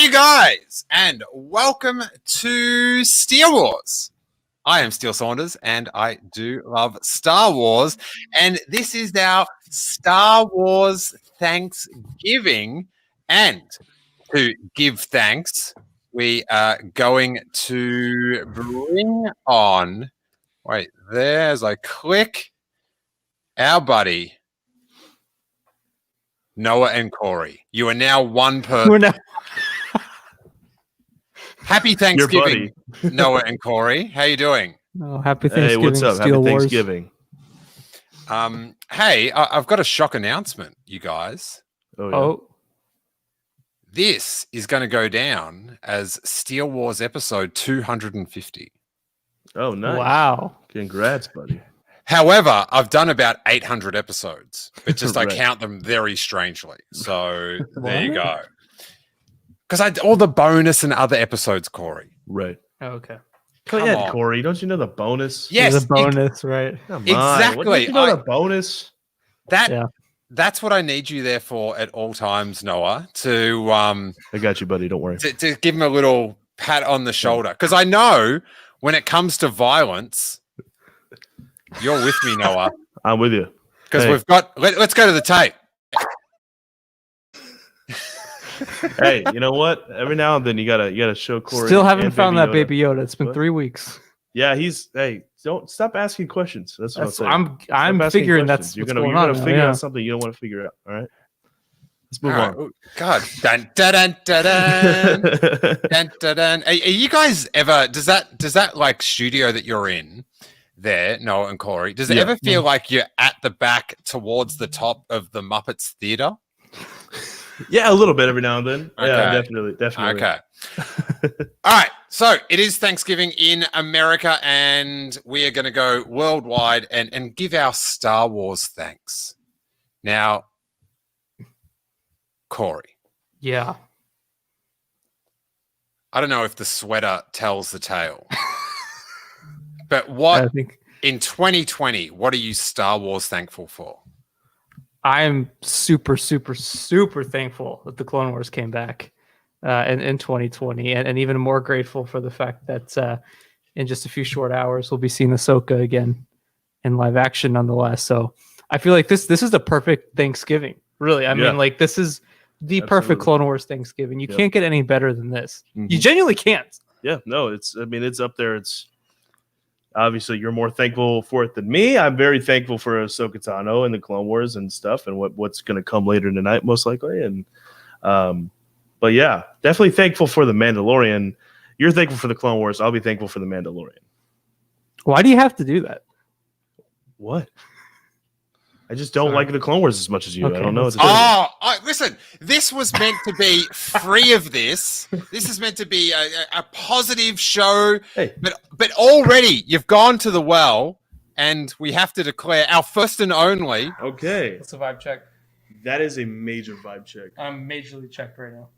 Hey you guys, and welcome to Steele Wars. I am Steele Saunders, and I do love Star Wars, and this is our Star Wars Thanksgiving. And to give thanks, we are going to bring on, wait, there as I click, our buddy, Noah and Corey. You are now one person. Happy Thanksgiving, Noah and Corey. How you doing? Oh, happy Thanksgiving. Hey, what's up? Steele Happy Wars. Thanksgiving. Hey, I've got a shock announcement, you guys. Oh, This is going to go down as Steele Wars episode 250. Oh, nice. wow. Congrats, buddy. However, I've done about 800 episodes, but just I Right. count them very strangely. So there you go. Because all the bonus and other episodes, Corey. Right. Okay. Come Go ahead, on. Corey. Don't you know the bonus? Yes, There's a bonus, right? Come on. Exactly. Don't you know the bonus? Yeah. That's what I need you there for at all times, Noah, to I got you, buddy. Don't worry. to give him a little pat on the shoulder. Because I know when it comes to violence, you're with me, Noah. I'm with you. Because Hey. we've got let's go to the tape. Hey, you know what? Every now and then you gotta show Corey. Still haven't and found that Yoda. Baby Yoda. It's been What? 3 weeks. Yeah, don't stop asking questions. That's what That's, I'm saying. I'm Stop asking figuring questions. that's you're what's gonna going you're on. gonna now, figure yeah. out something you don't want to figure out. All right. Let's move All on. right. Oh, God, dun, dun, dun, dun, dun, dun, dun, dun. Are you guys ever? Does that like studio that you're in there, Noah and Corey? Does it Yeah. ever feel like you're at the back towards the top of the Muppets Theater? Yeah, a little bit every now and then. Okay. Yeah, definitely. Okay. All right. So it is Thanksgiving in America, and we are going to go worldwide and give our Star Wars thanks. Now, Corey, Yeah. I don't know if the sweater tells the tale, but I what think in 2020, what are you Star Wars thankful for? I am super, super, super thankful that the Clone Wars came back in 2020, and even more grateful for the fact that in just a few short hours we'll be seeing Ahsoka again in live action, nonetheless. So I feel like this is the perfect Thanksgiving. Really, I Yeah. mean, like this is the perfect Absolutely. Clone Wars Thanksgiving. You Yep. can't get any better than this. Mhm. You genuinely can't. Yeah, no, it's up there. It's obviously you're more thankful for it than me. I'm very thankful for Ahsoka Tano and the Clone Wars and stuff and what's going to come later tonight, most likely. And but yeah, definitely thankful for the Mandalorian. You're thankful for the Clone Wars. I'll be thankful for the Mandalorian. Why do you have to do that? What? I just don't Sorry. like the Clone Wars as much as you. Okay, I don't know. that's What to tell you. Listen, this was meant to be free of this. This is meant to be a positive show, Hey. but already you've gone to the well, and we have to declare our first and only. Okay, It's a vibe check. that is a major vibe check. I'm majorly checked right now.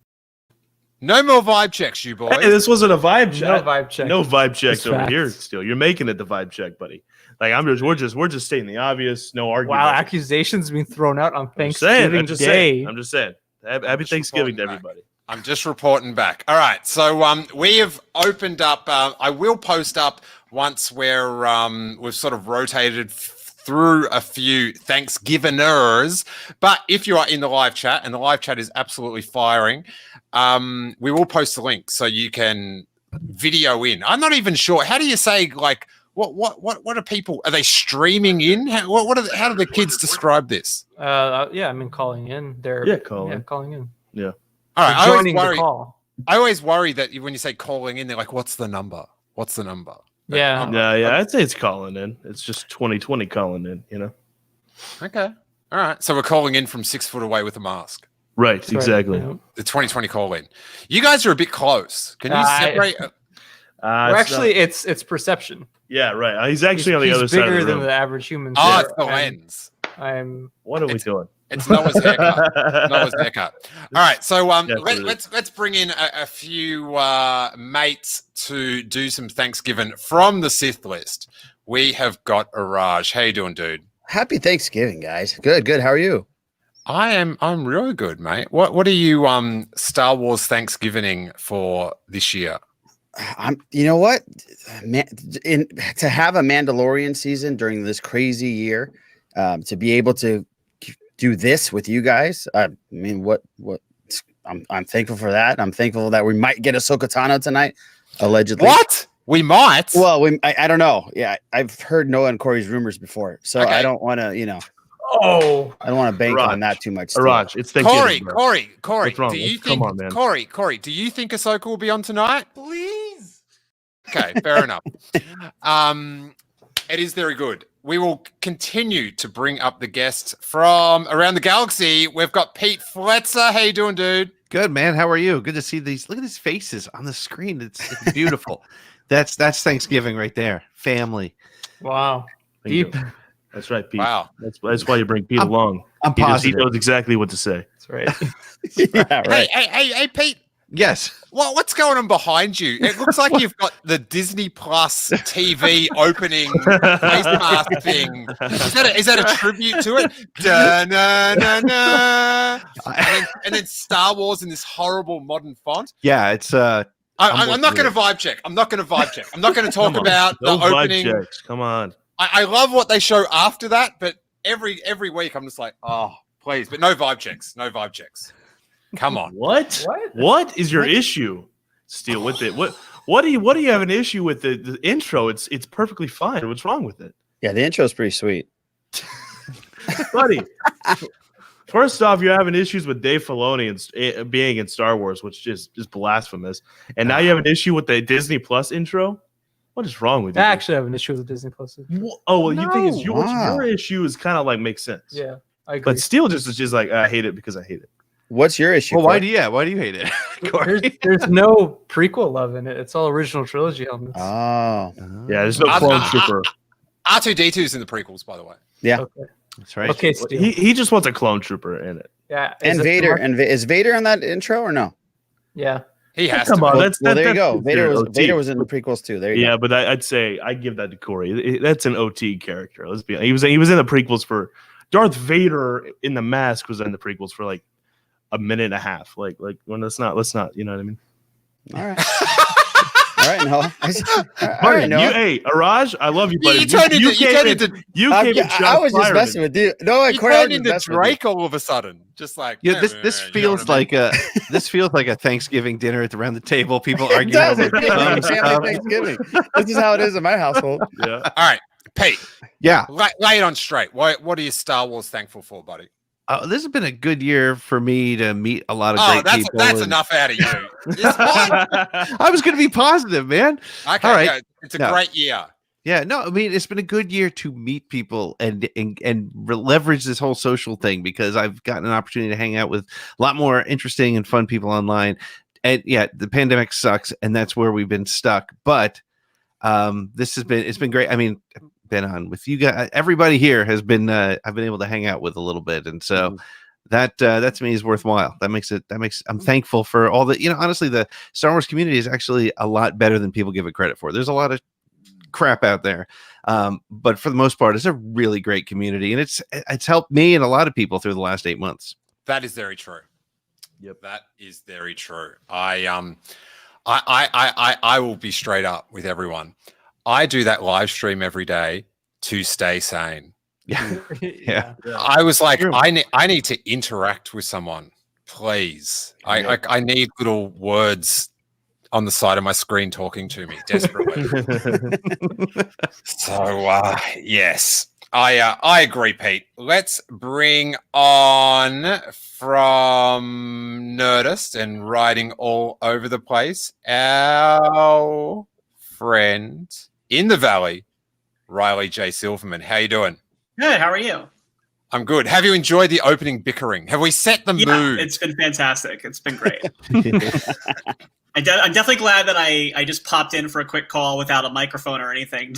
No more vibe checks, you boys. Hey, this wasn't a vibe check. No vibe check. No vibe checks It's over facts. here. Still, you're making it the vibe check, buddy. Like we're just stating the obvious. No argument. Wow, accusations being thrown out on I'm saying. Thanksgiving Day. I'm just saying. Happy just Thanksgiving to reporting back. everybody. I'm just reporting back. All right, so we have opened up. I will post up once we've sort of rotated through a few Thanksgivingers. But if you are in the live chat, and the live chat is absolutely firing, we will post the link so you can video in. I'm not even sure. How do you say like what are people? Are they streaming in? How do the kids describe this? Yeah, I mean calling in. They're calling in. Yeah. All right, They're joining the call. I always worry that when you say calling in, they're like, "What's the number? What's the number?" But Yeah. Yeah. I'd say it's calling in. It's just 2020 calling in. You know. Okay. All right. So we're calling in from 6 foot away with a mask. Right. That's right, Exactly. yeah. The 2020 call in. You guys are a bit close. Can you separate? Well, actually, it's perception. Yeah. Right. He's actually on the He's other side of bigger the than room. the average human. Oh, so it's the lens. I'm. What are we doing? It's Noah's haircut. Noah's haircut. All right. So Definitely. let's bring in a few mates to do some Thanksgiving from the Sith list. We have got Araj. How you doing, dude? Happy Thanksgiving, guys. Good. How are you? I'm really good, mate. What are you Star Wars Thanksgiving for this year? You know what, man, to have a Mandalorian season during this crazy year, to be able to do this with you guys. I mean, I'm thankful for that. I'm thankful that we might get Ahsoka Tano tonight, allegedly. What? We might. Well, I don't know. Yeah, I've heard Noah and Corey's rumors before, so Okay. I don't want to, Oh, I don't want to bank on that too much. Steve. Raj, it's Thanksgiving. Corey. What's wrong? Do you Come think? on, man. Corey, do you think Ahsoka will be on tonight? Please. Okay, fair enough. It is very good. We will continue to bring up the guests from around the galaxy. We've got Pete Fletzer. How you doing, dude? Good, man. How are you? Good to see these. Look at these faces on the screen. It's beautiful. That's Thanksgiving right there. Family. wow. Bingo. Deep. That's right, Pete. Wow. That's why you bring Pete along. I'm He positive. knows exactly what to say. That's right. Yeah, right. Hey, Pete. Yes. What's going on behind you? It looks like you've got the Disney Plus TV opening face mask thing. Is that a tribute to it? Da-na-na-na. And then Star Wars in this horrible modern font. Yeah, it's I'm not going to vibe check. I'm not going to talk about No the vibe opening. checks. Come on. I love what they show after that, but every week I'm just like, oh, please, but no vibe checks. Come on. What? What? What is your issue, Steele? With it? What do you have an issue with the intro? It's perfectly fine. What's wrong with it, Yeah, the intro is pretty sweet. buddy? First off, you're having issues with Dave Filoni and being in Star Wars, which is blasphemous. And now you have an issue with the Disney Plus intro. What is wrong with you? I actually have an issue with the Disney Plus. Oh well, you think it's No. Wow. your issue is kind of like makes sense. Yeah, I agree. But Steele just is just like I hate it because I hate it. What's your issue? well. Why Corey? do you hate it? Corey? there's no prequel love in it. It's all original trilogy elements. Oh, Yeah, there's no clone trooper. R2D2's in the prequels, by the way. yeah. Okay. That's right. Okay, Steve. He just wants a clone trooper in it. Yeah. And Vader. Is Vader on that intro or no? Yeah. He has Come to. on, be. Well, there you go. considered Vader OT. was in the prequels too. There you Yeah, go. but I'd say I give that to Corey. That's an OT character. Let's be. He was in the prequels for Darth Vader in the mask was in the prequels for like a minute and a half. Like when let's not. You know what I mean? All right. All right, Noah. All Buddy, right, Noah. hey, Araj, I love you, buddy. You turned into I was just messing with you. No, you Corey, I was turned just into messing with you. Drake all of a sudden. Just like Yeah, this feels like a Thanksgiving dinner around the table. People It arguing does. over It feels like a some family stuff. Thanksgiving. This is how it is in my household. Yeah. all right, Pete, Yeah, lay it on straight. What are you Star Wars thankful for, buddy? this has been a good year for me to meet a lot of Oh, great that's people. that's and- enough out of you. This one? I was going to be positive, man. Okay, All right. yeah, it's a No. great year. Yeah, no, I mean it's been a good year to meet people and leverage this whole social thing because I've gotten an opportunity to hang out with a lot more interesting and fun people online. And yeah, the pandemic sucks, and that's where we've been stuck. But it's been great. I mean, been on with you guys. Everybody here has been. I've been able to hang out with a little bit, and so. That to me is worthwhile. I'm thankful for all the, honestly, the Star Wars community is actually a lot better than people give it credit for. There's a lot of crap out there. But for the most part, it's a really great community, and it's helped me and a lot of people through the last 8 months. That is very true. Yep. That is very true. I will be straight up with everyone. I do that live stream every day to stay sane. Yeah. I was like, True. I need to interact with someone, please. I need little words on the side of my screen talking to me desperately. So yes, I agree, Pete. Let's bring on from Nerdist and writing all over the place our friend in the Valley, Riley J. Silverman. How you doing? Good. How are you? I'm good. Have you enjoyed the opening bickering? Have we set the mood? It's been fantastic. It's been great. I'm definitely glad that I just popped in for a quick call without a microphone or anything.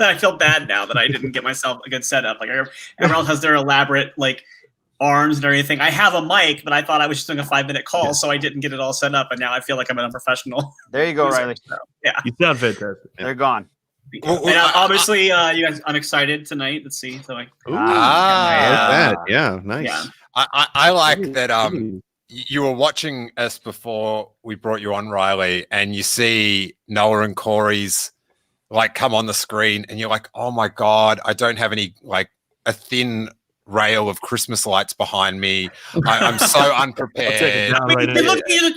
I feel bad now that I didn't get myself a good setup. Like everyone else has their elaborate arms and everything. I have a mic, but I thought I was just doing a 5-minute call, so I didn't get it all set up. And now I feel like I'm an unprofessional. There you go, Riley. So, yeah, You sound fantastic. They're gone. Well, and obviously, you guys, I'm excited tonight. Let's see. So Ah, I like that. Yeah, nice. yeah. I like that. You were watching us before we brought you on, Riley, and you see Noah and Corey's like come on the screen, and you're like, "Oh my god, I don't have any like a thin rail of Christmas lights behind me. I'm so unprepared." I'll take it down right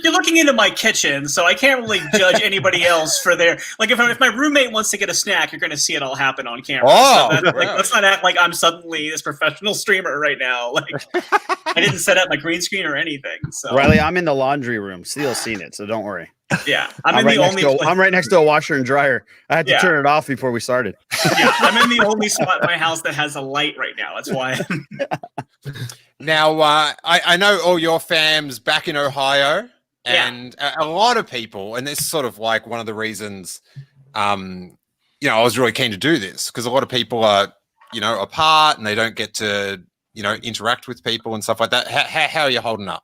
You're looking into my kitchen, so I can't really judge anybody else for their like. If my roommate wants to get a snack, you're going to see it all happen on camera. Oh, so let's not act like I'm suddenly this professional streamer right now. Like I didn't set up my green screen or anything. So Riley, I'm in the laundry room. Steele's seen it, so don't worry. yeah, I'm right next to a washer and dryer. I had to turn it off before we started. Yeah, I'm in the only spot in my house that has a light right now. That's why. Now, I know all your fams back in Ohio, and a lot of people, and this is sort of like one of the reasons, I was really keen to do this because a lot of people are, apart and they don't get to, interact with people and stuff like that. How are you holding up?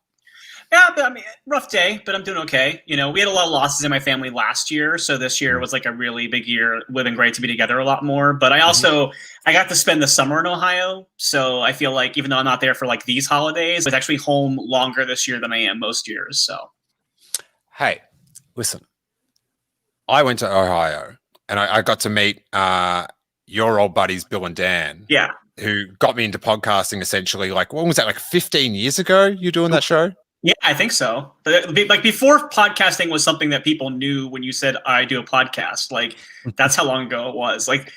Yeah, but I mean, rough day, but I'm doing okay. We had a lot of losses in my family last year, so this year was like a really big year. It would have been great to be together a lot more. But I also I got to spend the summer in Ohio, so I feel like even though I'm not there for like these holidays, it's actually home longer this year than I am most years. So, hey, listen, I went to Ohio and I got to meet your old buddies Bill and Dan. Yeah, who got me into podcasting essentially. Like, when was that? Like 15 years ago? You doing that show? Yeah, I think so. But like before podcasting was something that people knew when you said I do a podcast. Like that's how long ago it was. Like,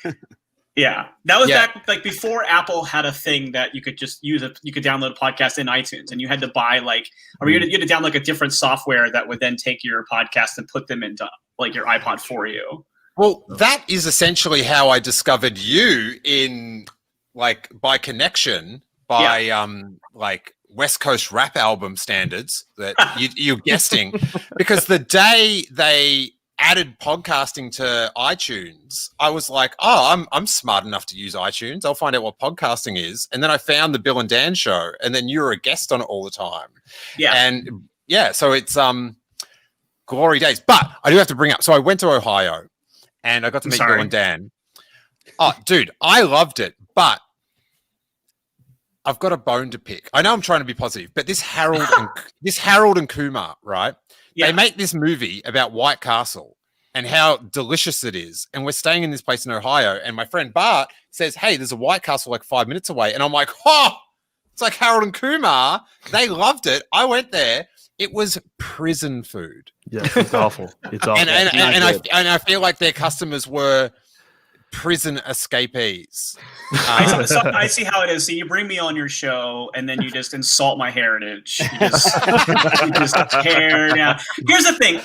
yeah, that was back like before Apple had a thing that you could just use it. You could download a podcast in iTunes, and you had to buy you had to download like a different software that would then take your podcast and put them into like your iPod for you. Well, that is essentially how I discovered you in like by connection by like West Coast rap album standards that you're guesting, because the day they added podcasting to iTunes, I was like, oh, I'm smart enough to use iTunes. I'll find out what podcasting is. And then I found the Bill and Dan show, and then you were a guest on it all the time. Yeah. And so it's glory days. But I do have to bring up, so I went to Ohio and I got to meet Bill and Dan. Oh, dude, I loved it, but I've got a bone to pick. I know I'm trying to be positive, but this Harold and Kumar, right? Yeah. They make this movie about White Castle and how delicious it is. And we're staying in this place in Ohio. And my friend Bart says, hey, there's a White Castle like 5 minutes away. And I'm like, it's like Harold and Kumar. They loved it. I went there. It was prison food. Yeah, it's awful. It's awful. And I feel like their customers were prison escapees. I see how it is. So you bring me on your show, and then you just insult my heritage. You just tear down. Here's the thing: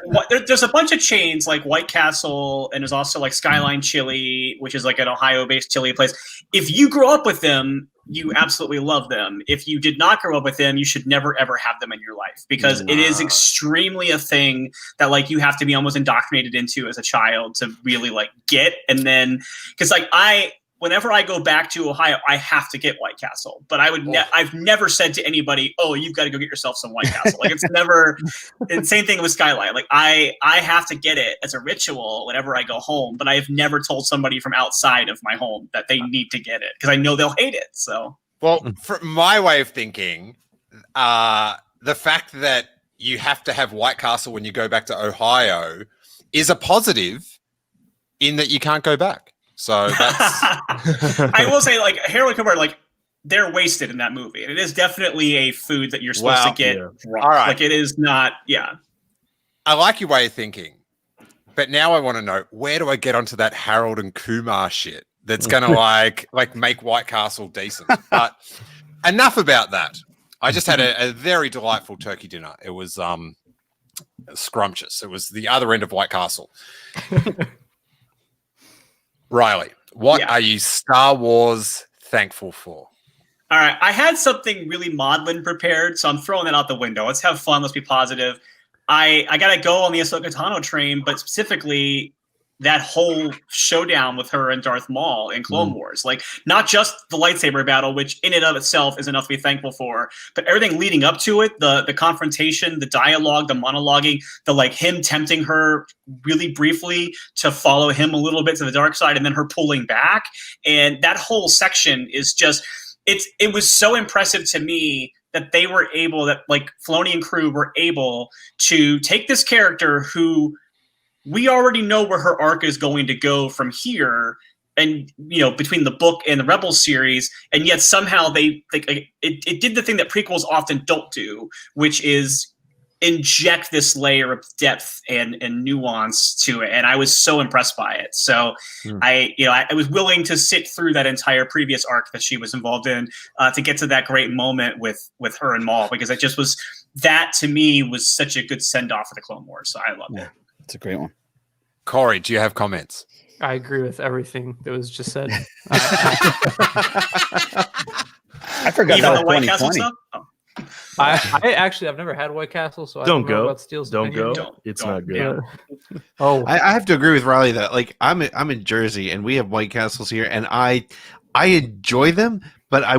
there's a bunch of chains like White Castle, and there's also like Skyline Chili, which is like an Ohio-based chili place. If you grow up with them, you absolutely love them. If you did not grow up with them, you should never ever have them in your life, because it is extremely a thing that like you have to be almost indoctrinated into as a child to really like get. And then because like whenever I go back to Ohio, I have to get White Castle, but I've never said to anybody, oh, you've got to go get yourself some White Castle. Like it's never, and same thing with Skyline. Like I have to get it as a ritual whenever I go home, but I've never told somebody from outside of my home that they need to get it because I know they'll hate it. So, well, for my way of thinking, the fact that you have to have White Castle when you go back to Ohio is a positive in that you can't go back. So that's I will say, like Harold and Kumar, like they're wasted in that movie. It is definitely a food that you're supposed to get raw. All right. Like it is not. Yeah. I like your way of thinking, but now I want to know, where do I get onto that Harold and Kumar shit that's gonna like make White Castle decent? But enough about that. I just had a very delightful turkey dinner. It was scrumptious. It was the other end of White Castle. Riley, what are you Star Wars thankful for? All right. I had something really maudlin prepared, so I'm throwing that out the window. Let's have fun. Let's be positive. I got to go on the Ahsoka Tano train, but specifically that whole showdown with her and Darth Maul in Clone Wars. Like, not just the lightsaber battle, which in and of itself is enough to be thankful for, but everything leading up to it, the confrontation, the dialogue, the monologuing, the like him tempting her really briefly to follow him a little bit to the dark side and then her pulling back. And that whole section is just, it was so impressive to me that they were able, that like Filoni and crew were able to take this character who we already know where her arc is going to go from here, and between the book and the Rebels series, and yet somehow it did the thing that prequels often don't do, which is inject this layer of depth and nuance to it, and I was so impressed by it. So I was willing to sit through that entire previous arc that she was involved in to get to that great moment with her and Maul, because it just was, that to me was such a good send off for the Clone Wars. So I loved it. It's a great one. Corey, do you have comments? I agree with everything that was just said. I forgot Even that the was White Castle 2020. stuff. Oh. I've never had White Castle, so I don't know about Steele's Don't opinion. go. It's not good. Yeah. Oh, I have to agree with Riley that like I'm in Jersey and we have White Castles here, and I enjoy them, but I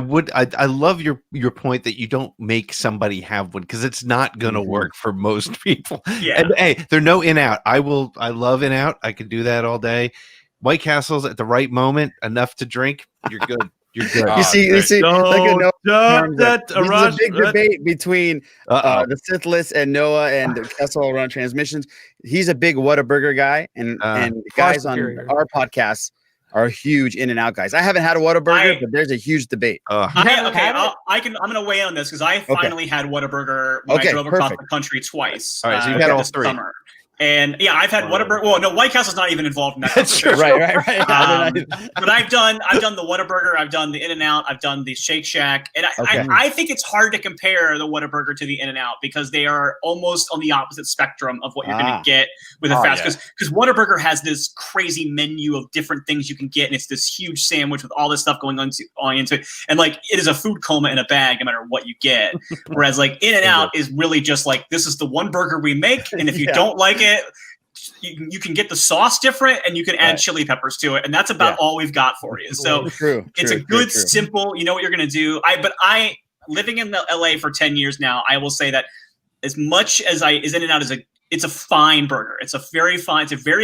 love your point that you don't make somebody have one because it's not gonna work for most people. Yeah. And hey, they're no in out. I love in out. I can do that all day. White Castles at the right moment, enough to drink. You're good. You're good. Oh, You see, look at Noah. That This is a big debate between the Sithless and Noah and the Kessel Run Transmissions. He's a big Whataburger guy, and guys on superior. our podcasts are huge in and out guys. I haven't had a Whataburger, but there's a huge debate. I'm going to weigh in on this because I finally had Whataburger when I drove across the country twice. All right, so you've had all this three. summer. And yeah, I've had Whataburger. Well, no, White Castle's not even involved in that. That's true. Right. But I've done the Whataburger, I've done the In-N-Out, I've done the Shake Shack, and I think it's hard to compare the Whataburger to the In-N-Out because they are almost on the opposite spectrum of what you're going to get with a fast. Because Whataburger has this crazy menu of different things you can get, and it's this huge sandwich with all this stuff going on into it, and like it is a food coma in a bag no matter what you get. Whereas like In-N-Out is really just like, this is the one burger we make, and if you don't like it, you can get the sauce different, and you can add chili peppers to it, and that's about all we've got for you. So it's a good, simple. You know what you're going to do. I living in the LA for 10 years now, I will say that as much as In-N-Out it's a fine burger. It's a very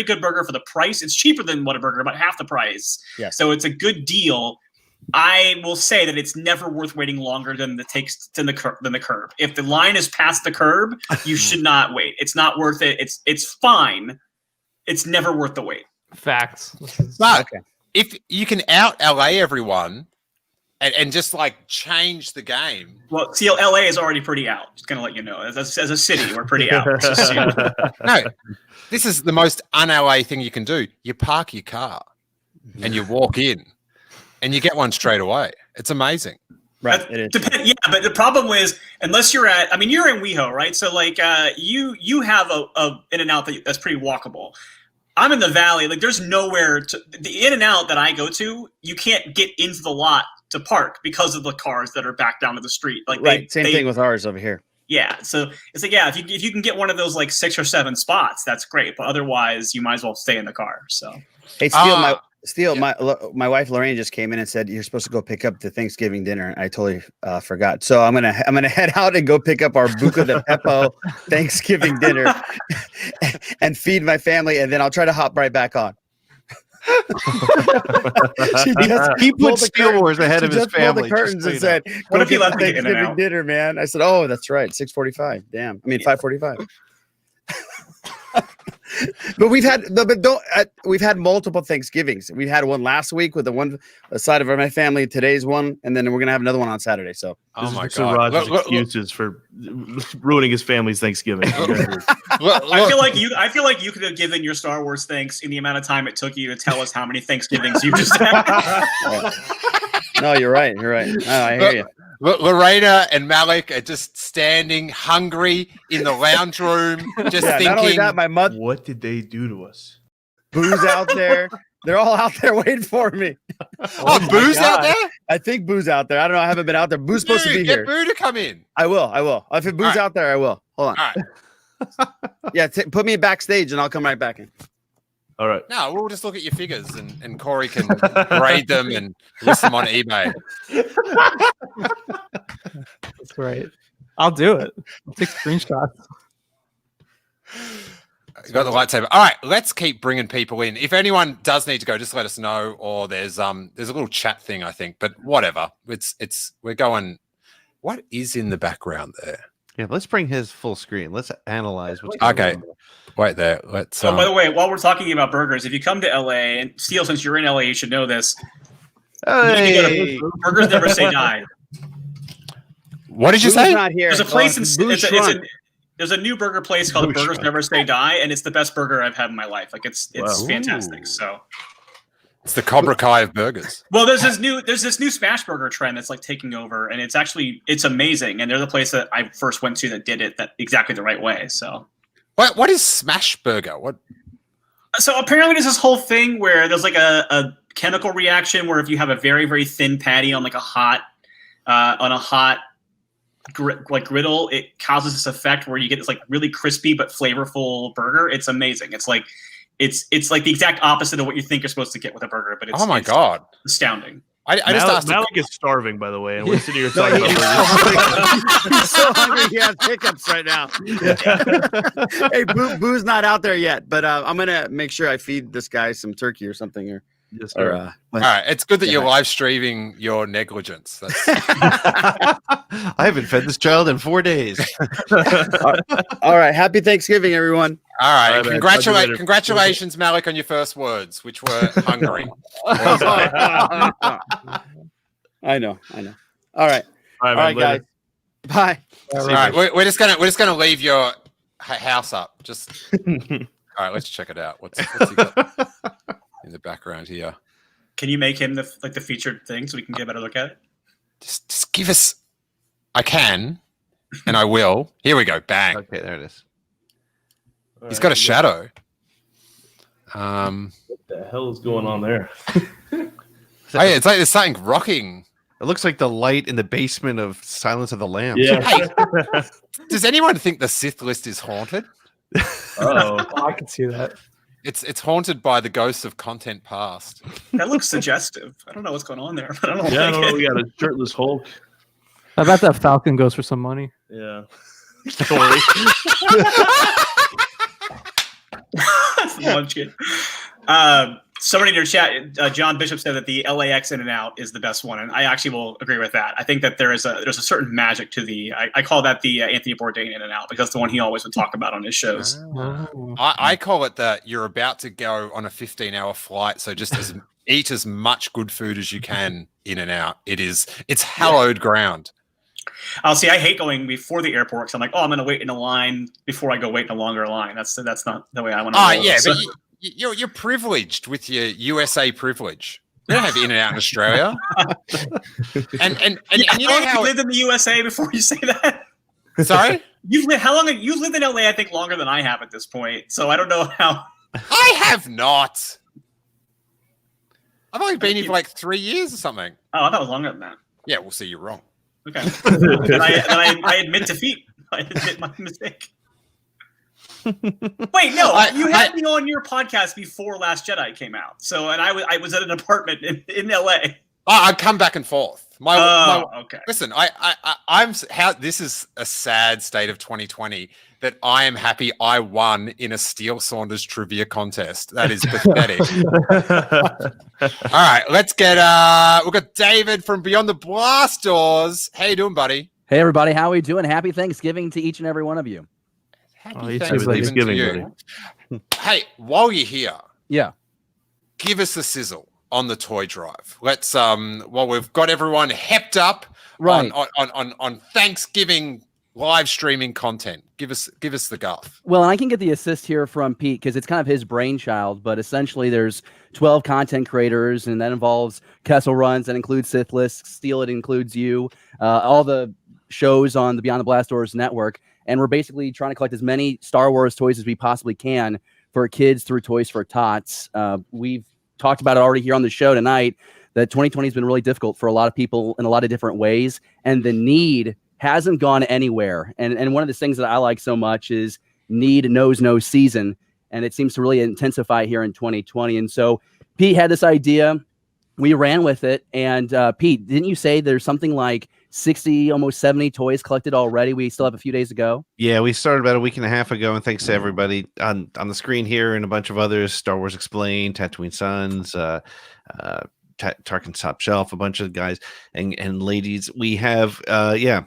good burger for the price. It's cheaper than Whataburger, about half the price. Yes. So it's a good deal. I will say that it's never worth waiting longer than the curb. If the line is past the curb, you should not wait. It's not worth it. It's fine. It's never worth the wait. facts. But if you can out LA everyone and just like change the game. Well, see, LA is already pretty out. Just gonna let you know, as a city, we're pretty out. No, this is the most un-LA thing you can do. You park your car and you walk in. And you get one straight away. It's amazing. Right. It is. Yeah, but the problem is, unless you're you're in WeHo, right? So like you have a In-N-Out that's pretty walkable. I'm in the valley. Like there's nowhere to the In-N-Out that I go to. You can't get into the lot to park because of the cars that are back down to the street. Like same thing with ours over here. Yeah, so it's like if you can get one of those like 6 or 7 spots, that's great. But otherwise, you might as well stay in the car. So hey, Steele, my wife Lorraine just came in and said you're supposed to go pick up the Thanksgiving dinner. I totally forgot, so I'm gonna head out and go pick up our Buca de Beppo Thanksgiving dinner and feed my family, and then I'll try to hop right back on. He put Steele Wars ahead of his family. The curtains and said, "What if "Go you get left the the In-N-Out Thanksgiving dinner, man?" I said, "Oh, that's right, 6:45. Damn, I mean 5:45." But we've had multiple Thanksgivings. We had one last week with a side of my family. Today's one, and then we're gonna have another one on Saturday. So, oh my so god, Roger's excuses for ruining his family's Thanksgiving. I feel like you could have given your Star Wars thanks in the amount of time it took you to tell us how many Thanksgivings you just had. No, you're right. You're right. Oh, I hear you. Lorena and Malik are just standing hungry in the lounge room, just thinking. Not only that, my mother. What did they do to us? Boo's out there. They're all out there waiting for me. Boo's out there? I think Boo's out there. I don't know. I haven't been out there. Boo's supposed to be here. Get Boo to come in. I will. If Boo's out there, I will. Hold on. All right. Yeah, put me backstage and I'll come right back in. All right. No, we'll just look at your figures and Corey can grade them and list them on eBay. That's right. I'll do it. I'll take screenshots. You got the lightsaber. All right, let's keep bringing people in. If anyone does need to go, just let us know. Or there's a little chat thing, I think. But whatever. We're going. What is in the background there? Yeah, let's bring his full screen. Let's analyze what's Okay. Wait there. Let's. So, by the way, while we're talking about burgers, if you come to LA, and Steele, since you're in LA, you should know this. Hey, Burgers never say die. What did you Boo's say? not here. There's a place Boo's shrunk. there's a new burger place called Boo Burgers shrunk. Never Say Die, and it's the best burger I've had in my life. Like it's Wow. fantastic. So, It's the Cobra Kai of burgers. well, there's this new smash burger trend that's like taking over, and it's amazing. And they're the place that I first went to that did it that exactly the right way. So. What is smash burger? What? So apparently there's this whole thing where there's like a chemical reaction where if you have a very, very thin patty on like a hot griddle, it causes this effect where you get this like really crispy but flavorful burger. It's amazing. It's like the exact opposite of what you think you're supposed to get with a burger, but it's Oh my god! astounding. I just asked. Malik is starving, by the way, and we're sitting here talking he's, about he's so hungry he has hiccups right now. Hey, Boo's not out there yet, but I'm gonna make sure I feed this guy some turkey or something. Or Yes, sir. All right, it's good that Yeah. you're live streaming your negligence. That's, I haven't fed this child in 4 days. all right, happy Thanksgiving, everyone. all right, All right, man. Talk to you later. congratulations, Malik, on your first words, which were hungry. I know. All right, All all right, guys. Bye. All right, we're just gonna leave your house up. Just all right. Let's check it out. What's he got in the background here? Can you make him the featured thing so we can get a better look at it? Just give us. I can, and I will. Here we go. Bang. Okay, there it is. He's got a shadow. What the hell is going on there? Hey, it's like there's something rocking. It looks like the light in the basement of Silence of the Lambs. Yeah. Does anyone think the Sith list is haunted? Oh. I can see that. It's haunted by the ghosts of content past. That looks suggestive. I don't know what's going on there, but I don't Yeah, I like don't know. it. We got a shirtless Hulk. How about that Falcon goes for some money? Yeah. Sorry. That's the munchkin. Somebody in your chat, John Bishop, said that the LAX In and Out is the best one, and I actually will agree with that. I think that there's a certain magic to the. I call that the Anthony Bourdain In and Out because that's the one he always would talk about on his shows. Oh. I call it that you're about to go on a 15-hour flight, so just eat as much good food as you can in and out. It's hallowed ground. I'll see. I hate going before the airport because I'm like, oh, I'm going to wait in a line before I go wait in a longer line. That's not the way I want to. Oh yeah, but you're privileged with your USA privilege. We don't have In and Out in Australia. and you know how you lived in the USA before you say that. sorry? You've lived in LA? I think longer than I have at this point. So I don't know how. I have not. I've only been here for like 3 years or something. Oh, I thought it was longer than that. Yeah, we'll see. You're wrong. Okay. then I admit defeat. I admit my mistake. Wait, no, you had me on your podcast before Last Jedi came out. So, and I was at an apartment in LA. I come back and forth. Okay. Listen, this is a sad state of 2020 that I am happy I won in a Steele Saunders trivia contest. That is pathetic. All right, let's get we've got David from Beyond the Blast Doors. How you doing, buddy? Hey everybody, how are we doing? Happy Thanksgiving to each and every one of you. Happy Thanksgiving, to buddy. you. Hey, while you're here, Yeah. give us the sizzle on the toy drive. Let's while we've got everyone hepped up Right. on Thanksgiving live streaming content. Give us the guff. Well, and I can get the assist here from Pete because it's kind of his brainchild, but essentially there's 12 content creators, and that involves Kessel runs, that includes Sith lists, Steele, it includes you, all the shows on the Beyond the Blast Doors network. And we're basically trying to collect as many Star Wars toys as we possibly can for kids through Toys for Tots. We've talked about it already here on the show tonight that 2020 has been really difficult for a lot of people in a lot of different ways, and the need hasn't gone anywhere. And one of the things that I like so much is need knows no season, and it seems to really intensify here in 2020. And so Pete had this idea, we ran with it, and Pete, didn't you say there's something like 60, almost 70 toys collected already? We still have a few days to go. Yeah, we started about a week and a half ago, and thanks to everybody on the screen here and a bunch of others, Star Wars Explained, Tatooine Sons, Tarkin Top Shelf, a bunch of guys and ladies. We have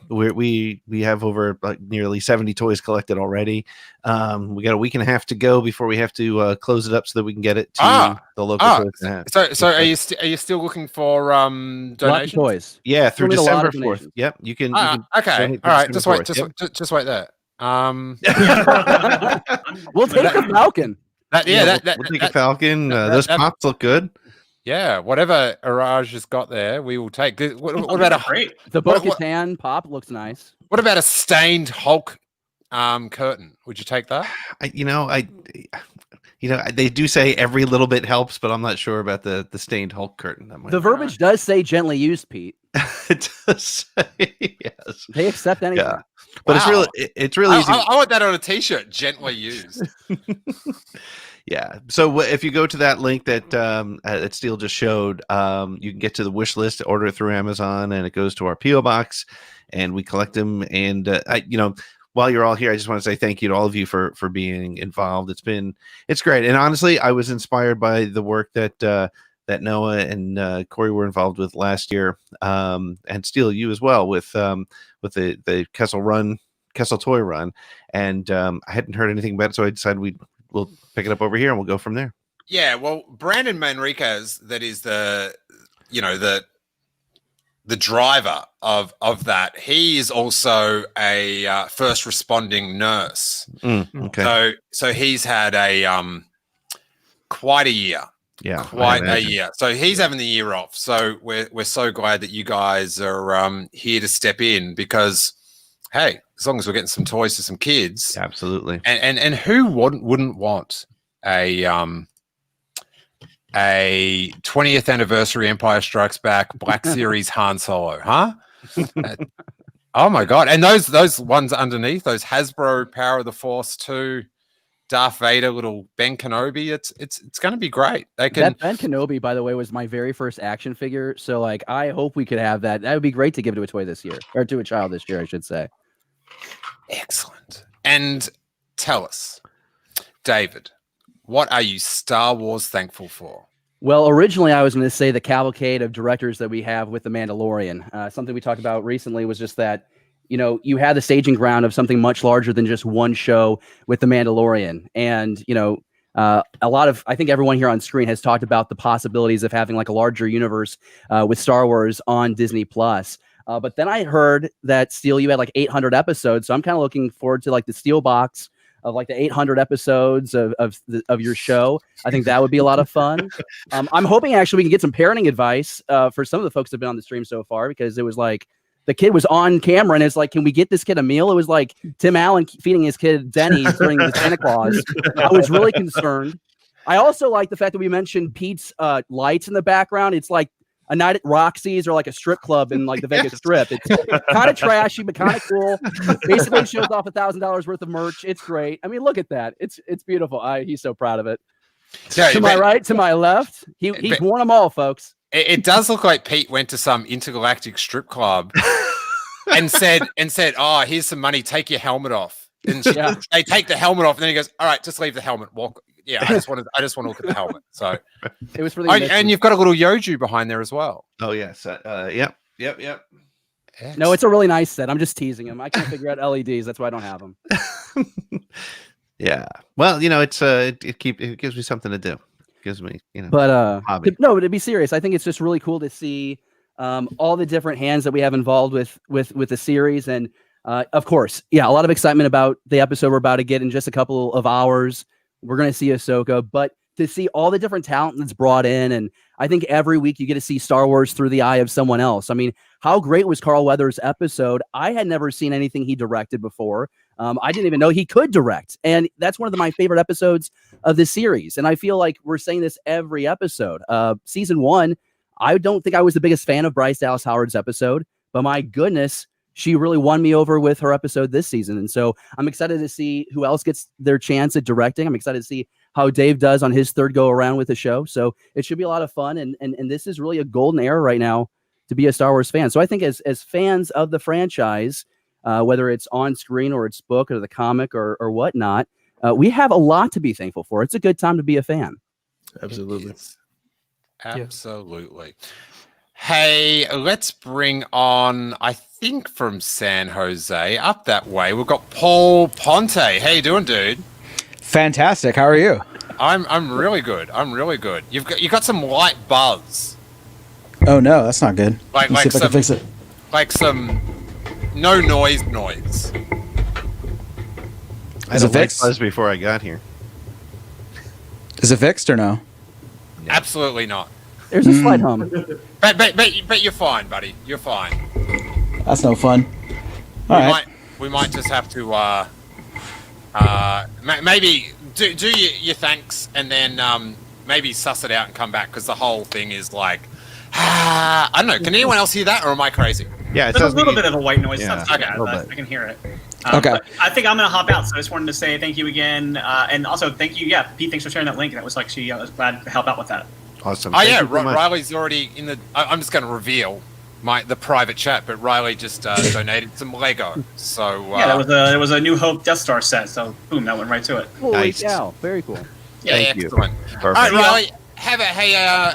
we have over nearly 70 toys collected already. We got a week and a half to go before we have to close it up so that we can get it to the local toys. So are you still looking for Lots of donations? toys. Yeah, through Still need a lot December of 4th. donations. Yep, you can. Okay, donate all right. December Just wait. 4th. Just wait there. We'll take the Falcon. We'll take a Falcon. Those pops look good. Yeah, whatever Araj has got there, we will take. What about a great? The What- Bo-Katan pop looks nice. What about a stained Hulk curtain? Would you take that? They do say every little bit helps, but I'm not sure about the stained Hulk curtain. That might The verbiage does say gently used, Pete. it does say yes. They accept anything. Yeah, but Wow. it's really easy. I want that on a T-shirt. Gently used. Yeah. So if you go to that link that Steele just showed, you can get to the wish list, order it through Amazon, and it goes to our PO box, and we collect them. And while you're all here, I just want to say thank you to all of you for being involved. It's great. And honestly, I was inspired by the work that Noah and Corey were involved with last year, and Steele, you as well, with the Kessel Toy Run. And I hadn't heard anything about it, so I decided we'll pick it up over here and we'll go from there. Yeah, well, Brandon Manriquez, that is the driver of that. He is also a first responding nurse. Okay. So he's had quite a year. Yeah, Quite a year. So he's having the year off. So we're so glad that you guys are here to step in, because hey, as long as we're getting some toys to some kids, absolutely. And who wouldn't want a 20th anniversary Empire Strikes Back Black Series Han Solo, huh? Oh my god! And those ones underneath, those Hasbro Power of the Force 2 Darth Vader little Ben Kenobi, it's going to be great. That Ben Kenobi, by the way, was my very first action figure. So like, I hope we could have that. That would be great to give to a toy this year, or to a child this year, I should say. Excellent. And tell us, David, what are you Star Wars thankful for? Well, originally I was going to say the cavalcade of directors that we have with The Mandalorian. Something we talked about recently was just that, you had the staging ground of something much larger than just one show with The Mandalorian. And, I think everyone here on screen has talked about the possibilities of having like a larger universe with Star Wars on Disney Plus. But then I heard that, Steele, you had like 800 episodes. So I'm kind of looking forward to like the Steele box of like the 800 episodes of your show. I think that would be a lot of fun. I'm hoping actually we can get some parenting advice for some of the folks that have been on the stream so far, because it was like the kid was on camera and it's like, can we get this kid a meal? It was like Tim Allen feeding his kid Denny's during the Santa Claus. I was really concerned. I also like the fact that we mentioned Pete's lights in the background. It's like a night at Roxy's or like a strip club in like the Vegas Strip. It's kind of trashy, but kind of cool. Basically shows off $1,000 worth of merch. It's great. I mean, look at that. It's beautiful. He's so proud of it. Yeah, to my right, to my left, he's worn them all, folks. It does look like Pete went to some intergalactic strip club and said, "Oh, here's some money. Take your helmet off." And they take the helmet off, and then he goes, "All right, just leave the helmet. Walk." Yeah, I just want to look at the helmet. So it was for the and you've got a little Yoju behind there as well. Oh yes, yep. No, it's a really nice set. I'm just teasing him. I can't figure out LEDs. That's why I don't have them. Yeah. Well, it gives me something to do. It gives me, But hobby. No, to be serious, I think it's just really cool to see all the different hands that we have involved with the series, and of course, a lot of excitement about the episode we're about to get in just a couple of hours. We're going to see Ahsoka, but to see all the different talent that's brought in, and I think every week you get to see Star Wars through the eye of someone else. I mean, how great was Carl Weathers' episode? I had never seen anything he directed before. I didn't even know he could direct, and that's one of my favorite episodes of this series. And I feel like we're saying this every episode. Season 1, I don't think I was the biggest fan of Bryce Dallas Howard's episode, but my goodness, she really won me over with her episode this season. And so I'm excited to see who else gets their chance at directing. I'm excited to see how Dave does on his third go around with the show. So it should be a lot of fun. And this is really a golden era right now to be a Star Wars fan. So I think as fans of the franchise, whether it's on screen or it's book or the comic or whatnot, we have a lot to be thankful for. It's a good time to be a fan. Absolutely. Absolutely. Hey, let's bring on, I think from San Jose, up that way. We've got Paul Ponte. How you doing, dude? Fantastic. How are you? I'm really good. I'm really good. You got some light buzz. Oh no, that's not good. Like Let's see if I can fix it. Like some no noise. I Is had it a light fixed? buzz before I got here. Is it fixed or no? Absolutely not. There's a slight hum. But you're fine, buddy. You're fine. That's no fun. All right. We might just have to maybe do your thanks and then maybe suss it out and come back because the whole thing is like I don't know. Can anyone else hear that or am I crazy? Yeah, it There's a sounds little like bit of a white noise. Yeah, It's not too a bad, little but bit. I can hear it. Okay. But I think I'm going to hop out, so I just wanted to say thank you again. And also, thank you, Pete, thanks for sharing that link. That was actually, I was glad to help out with that. awesome. Oh Thank yeah, you so much. Riley's already in the. I'm just going to reveal the private chat, but Riley just donated some Lego. So Yeah, there was a New Hope Death Star set, so boom, that went right to it. Holy Nice. cow. Very cool. yeah, Thank you. excellent. Perfect. All right, Riley, have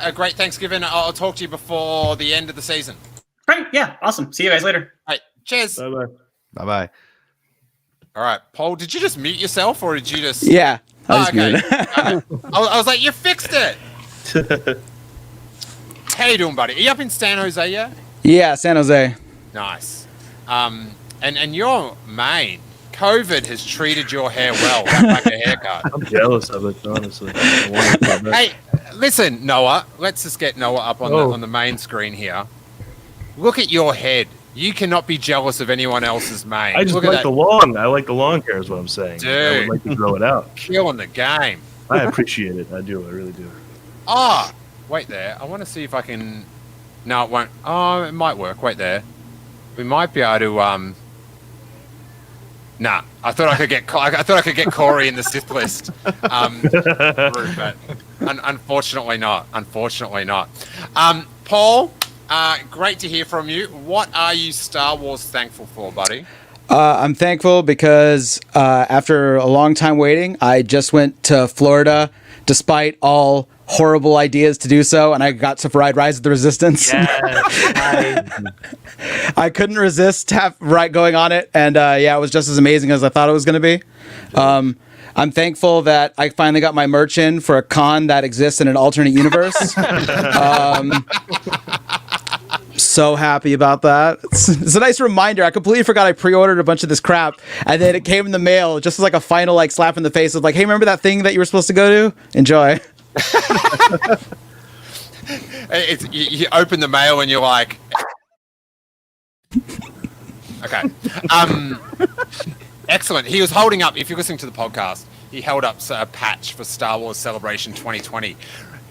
a great Thanksgiving. I'll talk to you before the end of the season. Great, yeah, awesome. See you guys later. All right, cheers. Bye bye. Bye bye. All right, Paul, did you just mute yourself or did you just? Yeah. I just okay. muted. Okay. I was like, you fixed it. How you doing, buddy? Are you up in San Jose yet? Yeah, San Jose. Nice. And your mane, COVID has treated your hair well. Like a haircut. I'm jealous of it, honestly. I want it so bad. Hey, listen, Noah. Let's just get Noah up on the main screen here. Look at your head. You cannot be jealous of anyone else's mane. I just Look like at the long. I like the long hair, is what I'm saying. I Dude. would like to grow it out. killing the game. I appreciate it. I do. I really do. Ah, wait there. I want to see if I can. No, it won't. Oh, it might work. Wait there. We might be able to. Nah, I thought I could get. I thought I could get Corey in the Sith list. But unfortunately not. Unfortunately not. Paul, great to hear from you. What are you Star Wars thankful for, buddy? I'm thankful because after a long time waiting, I just went to Florida despite all horrible ideas to do so, and I got to ride Rise of the Resistance. I couldn't resist going on it, and it was just as amazing as I thought it was going to be. I'm thankful that I finally got my merch in for a con that exists in an alternate universe. So happy about that. It's a nice reminder. I completely forgot I pre-ordered a bunch of this crap, and then it came in the mail just as like a final slap in the face of like, hey, remember that thing that you were supposed to go to? Enjoy. You open the mail and you're like, okay. Excellent. He was holding up, if you're listening to the podcast, he held up a patch for Star Wars Celebration 2020.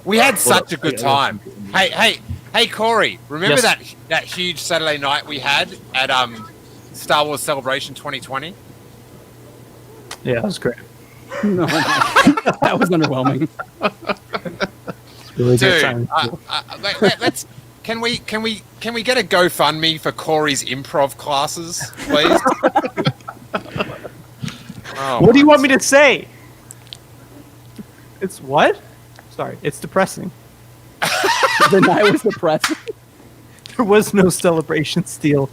We had such a good time. Hey, Corey, remember Yes. that huge Saturday night we had at Star Wars Celebration 2020? Yeah, that was great. No, that was underwhelming. Really good Dude, time. let's can we get a GoFundMe for Corey's improv classes, please? Oh, What do you want me to say? It's what? Sorry, it's depressing. The night was depressing. There was no celebration, Steele.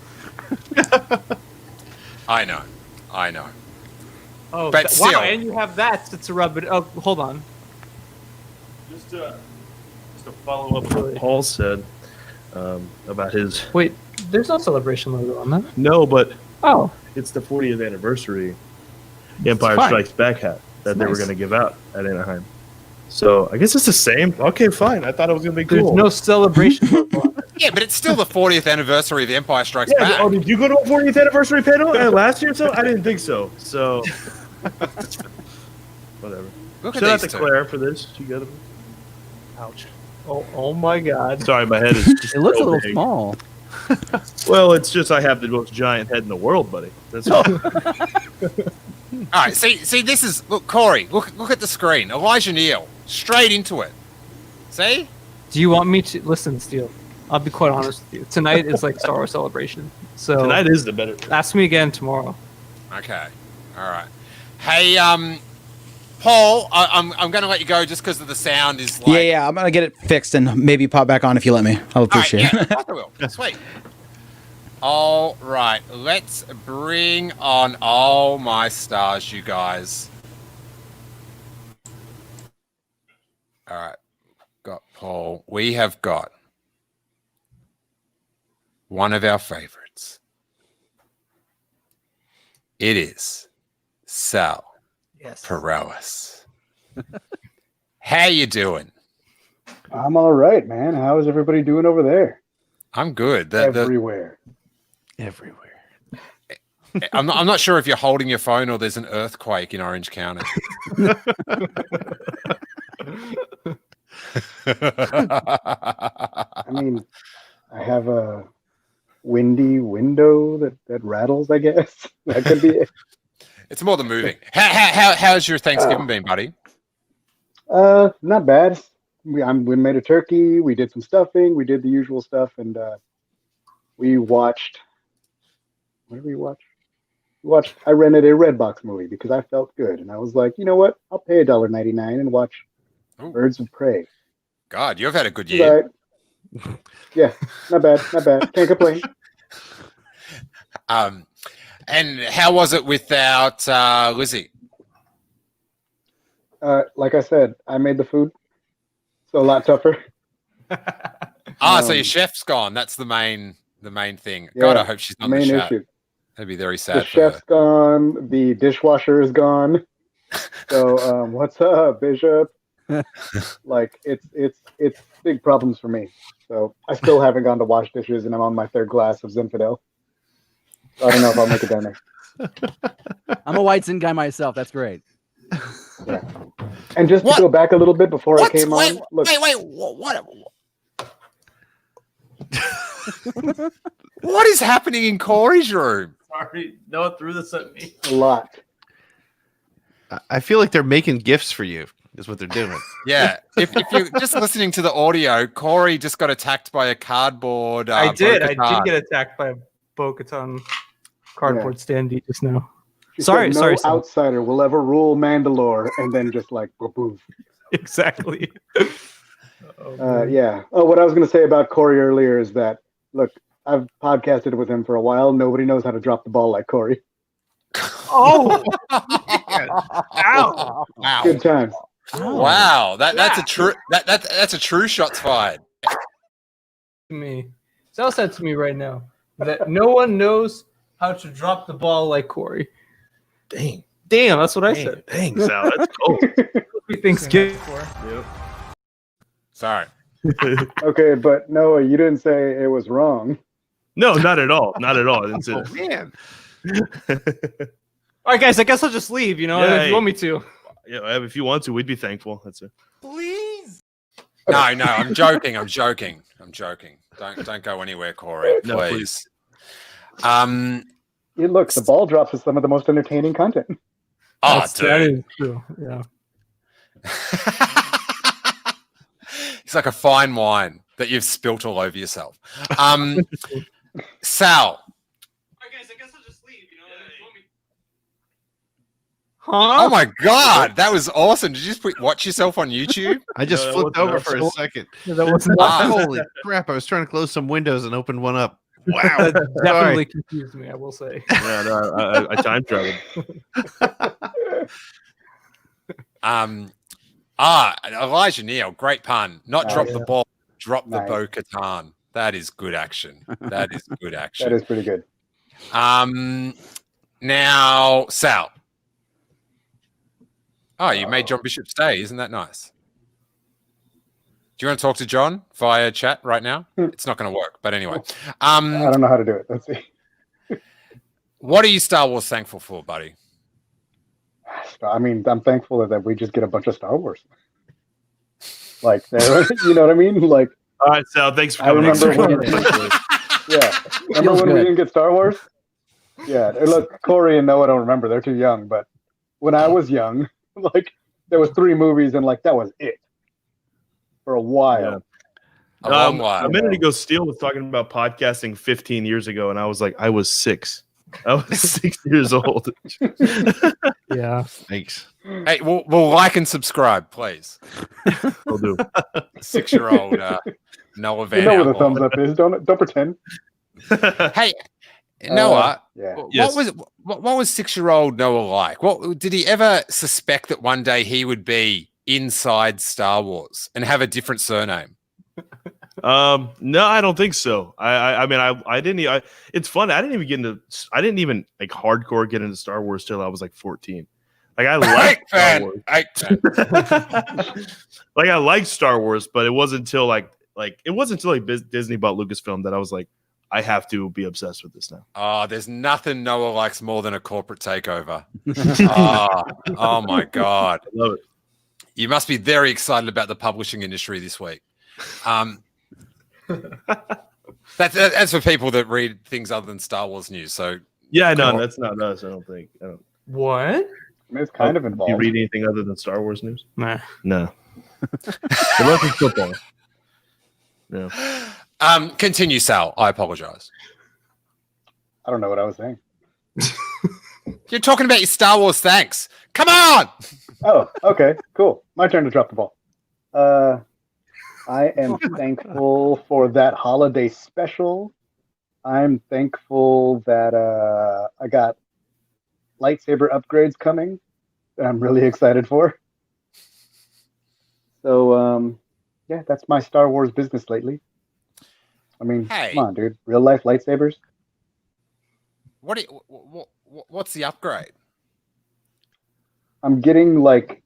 I know. Oh, But wow, still. and you have that to rub it. Oh, hold on. Just to follow up what Paul said about his. Wait, there's no celebration logo on that. No, but Oh, it's the 40th anniversary Empire fine. Strikes Back hat that they were nice. going to give out at Anaheim. So I guess it's the same. Okay, fine. I thought it was going to be there's cool. no celebration logo on it. Yeah, but it's still the 40th anniversary of The Empire Strikes Yeah, Back. oh, did you go to a 40th anniversary panel last year? So I didn't think so. So whatever. Look Shout out at to these two. Claire for this. She got it. Ouch. Oh my God. Sorry, my head is. Just It looks a so little big. small. Well, it's just I have the most giant head in the world, buddy. That's all. All right, see, this is look, Corey. Look at the screen. Elijah Neal, straight into it. See? Do you want me to listen, Steele? I'll be quite honest with you. Tonight is like Star Wars Celebration. So Tonight is the better. ask me again tomorrow. Okay. All right. Hey, Paul, I'm going to let you go just because of the sound is like. Yeah. I'm gonna get it fixed and maybe pop back on if you let me. I'll appreciate All right, it. yeah, I will. Sweet. All right, let's bring on all my stars, you guys. All right, got Paul. We have got one of our favorites. It is Sal Paralysis. How you doing? I'm all right, man. How is everybody doing over there? I'm good. Everywhere. Everywhere. I'm not sure if you're holding your phone or there's an earthquake in Orange County. I mean, I have a windy window that rattles, I guess. That could be it. It's more than moving. How's your Thanksgiving been, buddy? Not bad. We made a turkey. We did some stuffing. We did the usual stuff, and we watched. What did we watch? I rented a Redbox movie because I felt good, and I was like, you know what? I'll pay $1.99 and watch Birds of Prey. God, you've had a good year. Right. Yeah, not bad. Can't complain. And how was it without Lizzie? Like I said, I made the food, so a lot tougher. So your chef's gone. That's the main thing. Yeah, God, I hope she's not in the main chat. issue. That'd be very sad. The chef's gone. The dishwasher is gone. So what's up, Bishop? Like it's big problems for me. So I still haven't gone to wash dishes, and I'm on my third glass of Zinfandel. So I don't know if I'll make it down there. I'm a White Sin guy myself. That's great. Yeah. And just to go back a little bit before I came on. Look, What? What is happening in Corey's room? Sorry, Noah threw this at me. a lot. I feel like they're making gifts for you. Is what they're doing. Yeah. If you're just listening to the audio, Corey just got attacked by a cardboard. I did Bo-Katan. get attacked by a Bo-Katan cardboard standee just now. She Sorry, said, sorry, no Sam. outsider will ever rule Mandalore, and then just like boom. Exactly. Yeah. Oh, what I was going to say about Corey earlier is that, look, I've podcasted with him for a while. Nobody knows how to drop the ball like Corey. Oh! Ow! Wow. Good times. Wow. That's a true that's a true shots fired. To me. Sal said to me right now that no one knows how to drop the ball like Corey. Dang. Damn, that's what I said. Dang, Sal. That's cold. We Thanksgiving for. Yep. Sorry. Okay, but Noah, you didn't say it was wrong. No, not at all. Not at all. I didn't say Oh that. man. All right, guys, I guess I'll just leave, Yeah, if you want me to. Yeah, if you want to, we'd be thankful. That's it. Please. No, I'm joking. Don't go anywhere, Corey. No, Please. Yeah, look, the ball drops is some of the most entertaining content. Oh, That dude. is true. Yeah. It's like a fine wine that you've spilt all over yourself. Sal. Guys, I guess I'll just leave, if you want me. Huh? Oh my God, that was awesome! Did you just watch yourself on YouTube? I just No, that flipped wasn't over us. for a second. That wasn't Holy crap! I was trying to close some windows and open one up. Wow. that definitely Sorry. confused me, I will say. Yeah, no, I time traveled. Elijah Neal, great pun. Not drop the ball, drop the Nice. Bo-Katan. That is good action. That is good action. That is pretty good. Now, Sal. Oh, you made John Bishop stay. Isn't that nice? Do you want to talk to John via chat right now? It's not going to work, but anyway. I don't know how to do it. Let's see. What are you Star Wars thankful for, buddy? I mean, I'm thankful that we just get a bunch of Star Wars. Like, you know what I mean? Like, All right, Sal. Thanks for I coming. remember when, Feels yeah. Remember when we good. didn't get Star Wars? Yeah. And look, Corey and Noah don't remember. They're too young. But when I was young, like, there was 3 movies, and like that was it for a while. Yeah. A long while. A minute ago, Steele was talking about podcasting 15 years ago, and I was like, I was 6. I was 6 years old. Yeah. Thanks. Hey, we'll like and subscribe, please. Will do. 6-year-old Noah Van You know what a Outlaw. thumbs up is. Don't pretend. Hey, Noah, Yeah. Yes. what was 6-year-old Noah like? What did he ever suspect that one day he would be inside Star Wars and have a different surname? No, I don't think so. I mean, I didn't. It's fun. I didn't even like hardcore get into Star Wars till I was like 14. Like I liked Star Wars. Like I liked Star Wars, but it wasn't until like Disney bought Lucasfilm that I was like, I have to be obsessed with this now. Oh, there's nothing Noah likes more than a corporate takeover. Oh my God. I love it. You must be very excited about the publishing industry this week. That's for people that read things other than Star Wars news. So Yeah, no, that's not us. I don't think. What? I mean, it's kind of Do involved. you read anything other than Star Wars news? Nah. No. Unless it's football. No. Continue, Sal. I apologize. I don't know what I was saying. You're talking about your Star Wars thanks. Come on. Oh, okay, cool. My turn to drop the ball. I am thankful for that holiday special. I'm thankful that I got lightsaber upgrades coming that I'm really excited for. So, yeah, that's my Star Wars business lately. I mean, Hey. come on, dude. Real life lightsabers. What's the upgrade? I'm getting like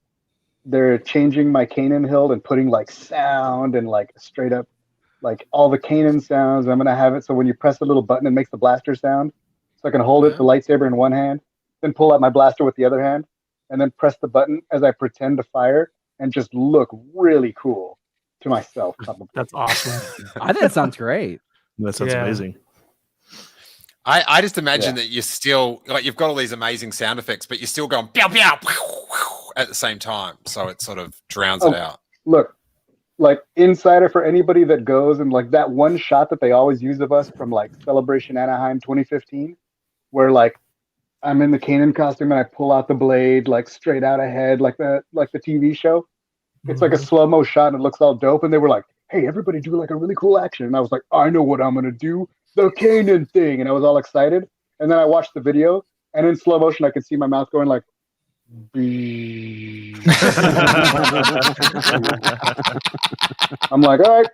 they're changing my Kanan hilt and putting like sound and like straight up like all the Kanan sounds. I'm gonna have it so when you press the little button, it makes the blaster sound. So I can hold it, the lightsaber in one hand, then pull out my blaster with the other hand, and then press the button as I pretend to fire and just look really cool to myself. Probably. That's awesome. I think that sounds great. That sounds Yeah. amazing. I just imagine that you're still like you've got all these amazing sound effects, but you're still going pew, pew, pew, at the same time, so it sort of drowns it out. Look, like insider for anybody that goes and like that one shot that they always use of us from like Celebration Anaheim 2015, where like I'm in the Kanan costume and I pull out the blade like straight out ahead, like the TV show. It's like a slow-mo shot and it looks all dope. And they were like, "Hey, everybody do like a really cool action." And I was like, "I know what I'm gonna do, the Kanan thing," and I was all excited. And then I watched the video, and in slow motion, I could see my mouth going like. I'm like, all right,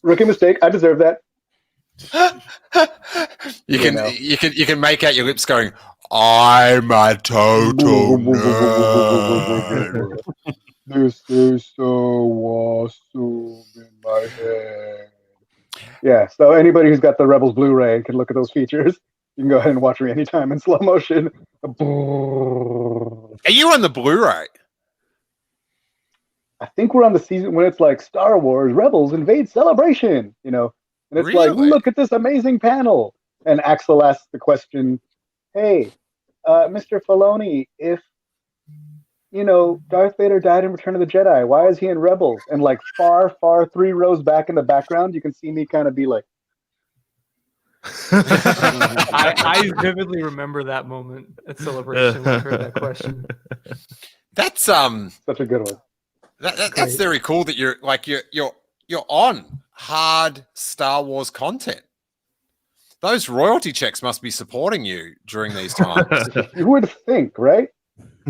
rookie mistake. I deserve that. You know. can make out your lips going, "I'm a total nerd." This is so awesome in my head. Yeah, so anybody who's got the Rebels Blu-ray can look at those features. You can go ahead and watch me anytime in slow motion. Are you on the Blu-ray? I think we're on the season when it's like Star Wars Rebels Invade Celebration, you know, and it's like, Really? look at this amazing panel. And Axel asks the question, "Hey, Mr. Filoni, if you know Darth Vader died in Return of the Jedi, why is he in Rebels?" And like far, far 3 rows back in the background, you can see me kind of be like, I vividly remember that moment at Celebration when I heard that question. That's such a good one. that's Great. very cool that you're on hard Star Wars content. Those royalty checks must be supporting you during these times. You would think, right?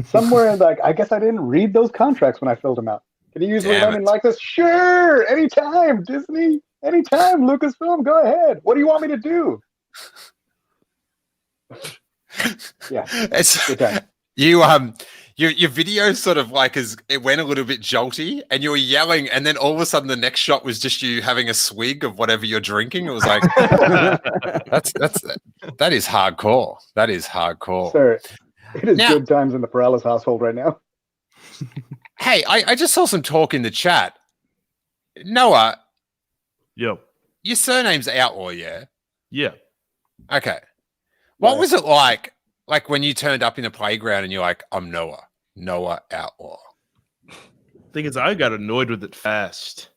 Somewhere in like, I guess I didn't read those contracts when I filled them out. Can you use Damn lemon it. like this? Sure, anytime, Disney, anytime, Lucasfilm, go ahead. What do you want me to do? Yeah, It's good time. your video sort of like it went a little bit jolty and you were yelling and then all of a sudden the next shot was just you having a swig of whatever you're drinking. It was like that is hardcore. That is hardcore. Sir, it is Now- good times in the Paralysis household right now. Hey, I just saw some talk in the chat. Noah, Yo. your surname's Outlaw, yeah? Yeah. Okay. What Right. was it like when you turned up in the playground and you're like, "I'm Noah Outlaw"? Thing is, I got annoyed with it fast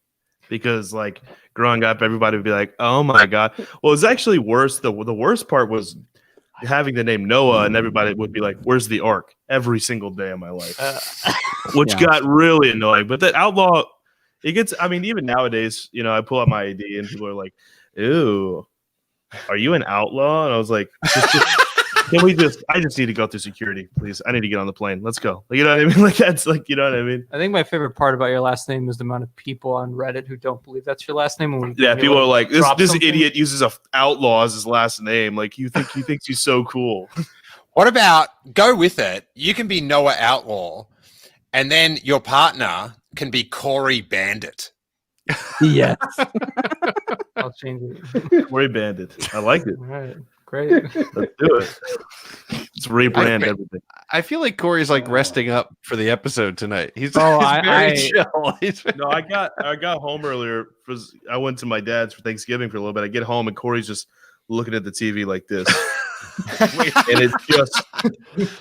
because, like, growing up, everybody would be like, "Oh my god!" Well, it's actually worse. The worst part was having the name Noah, and everybody would be like, "Where's the Ark?" every single day of my life, which got really annoying. But that Outlaw, it gets. I mean, even nowadays, I pull out my ID and people are like, "Ew, are you an outlaw?" And I was like, "Can we just? I just need to go through security, please. I need to get on the plane. Let's go." You know what I mean? Like that's like, you know what I mean? I think my favorite part about your last name is the amount of people on Reddit who don't believe that's your last name. Yeah, people are like, this idiot uses a outlaw as his last name. Like he thinks he's so cool. What about go with it? You can be Noah Outlaw, and then your partner can be Corey Bandit. Yes. I'll change it. Corey Bandit. I like it. All right. Great. Let's do it. Let's rebrand everything. I feel like Corey's like resting up for the episode tonight. He's Oh, very chill. No, I got home earlier. I went to my dad's for Thanksgiving for a little bit. I get home and Corey's just looking at the TV like this. And it's just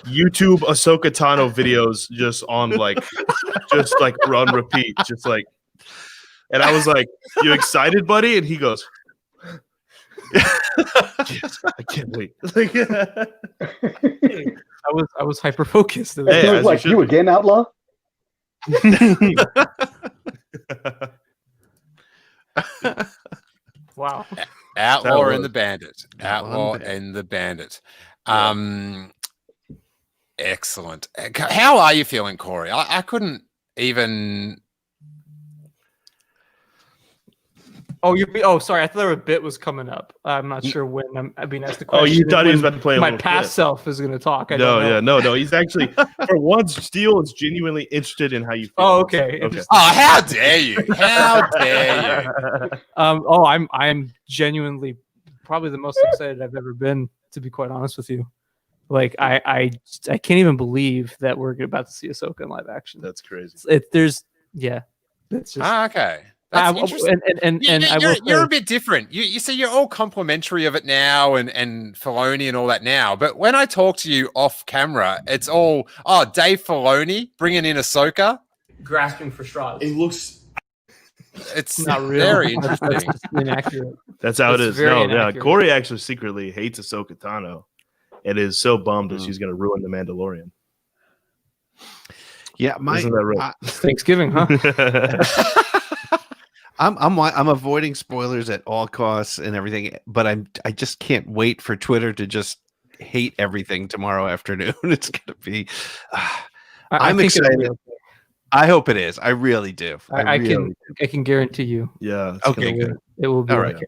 YouTube Ahsoka Tano videos just on just run repeat. Just like, and I was like, "You excited, buddy?" And he goes, "Yes, I can't wait." I was hyper focused. Hey, It was like you again, outlaw. Wow. Outlaw and the Bandit. Outlaw and the Bandit. Excellent. How are you feeling, Corey? I couldn't even. Oh, sorry. I thought there a bit was coming up. I'm not sure when. I've been asked the question. Oh, you thought he was about to play a my little past clip. self is going to talk. I don't know. No. He's actually, for once, Steele is genuinely interested in how you feel. Oh, okay. Okay. Oh, how dare you? How dare you? I'm genuinely probably the most excited I've ever been, to be quite honest with you. Like I can't even believe that we're about to see Ahsoka in live action. That's crazy. It's just Okay. That's interesting. You're a bit different. You see, you're all complimentary of it now and Filoni and all that now. But when I talk to you off camera, it's all, Dave Filoni bringing in Ahsoka. grasping for straws. It looks. It's not real. very That's interesting. just inaccurate. That's how It's it is. very No, yeah. inaccurate. Corey actually secretly hates Ahsoka Tano and is so bummed that she's going to ruin the Mandalorian. Yeah, Isn't that right? Thanksgiving, huh? I'm avoiding spoilers at all costs and everything, but I just can't wait for Twitter to just hate everything tomorrow afternoon. It's gonna be. I'm think it'll excited. be okay. I hope it is. I really do. I really can guarantee you. Yeah. it's Okay, gonna good. It will be All right. okay.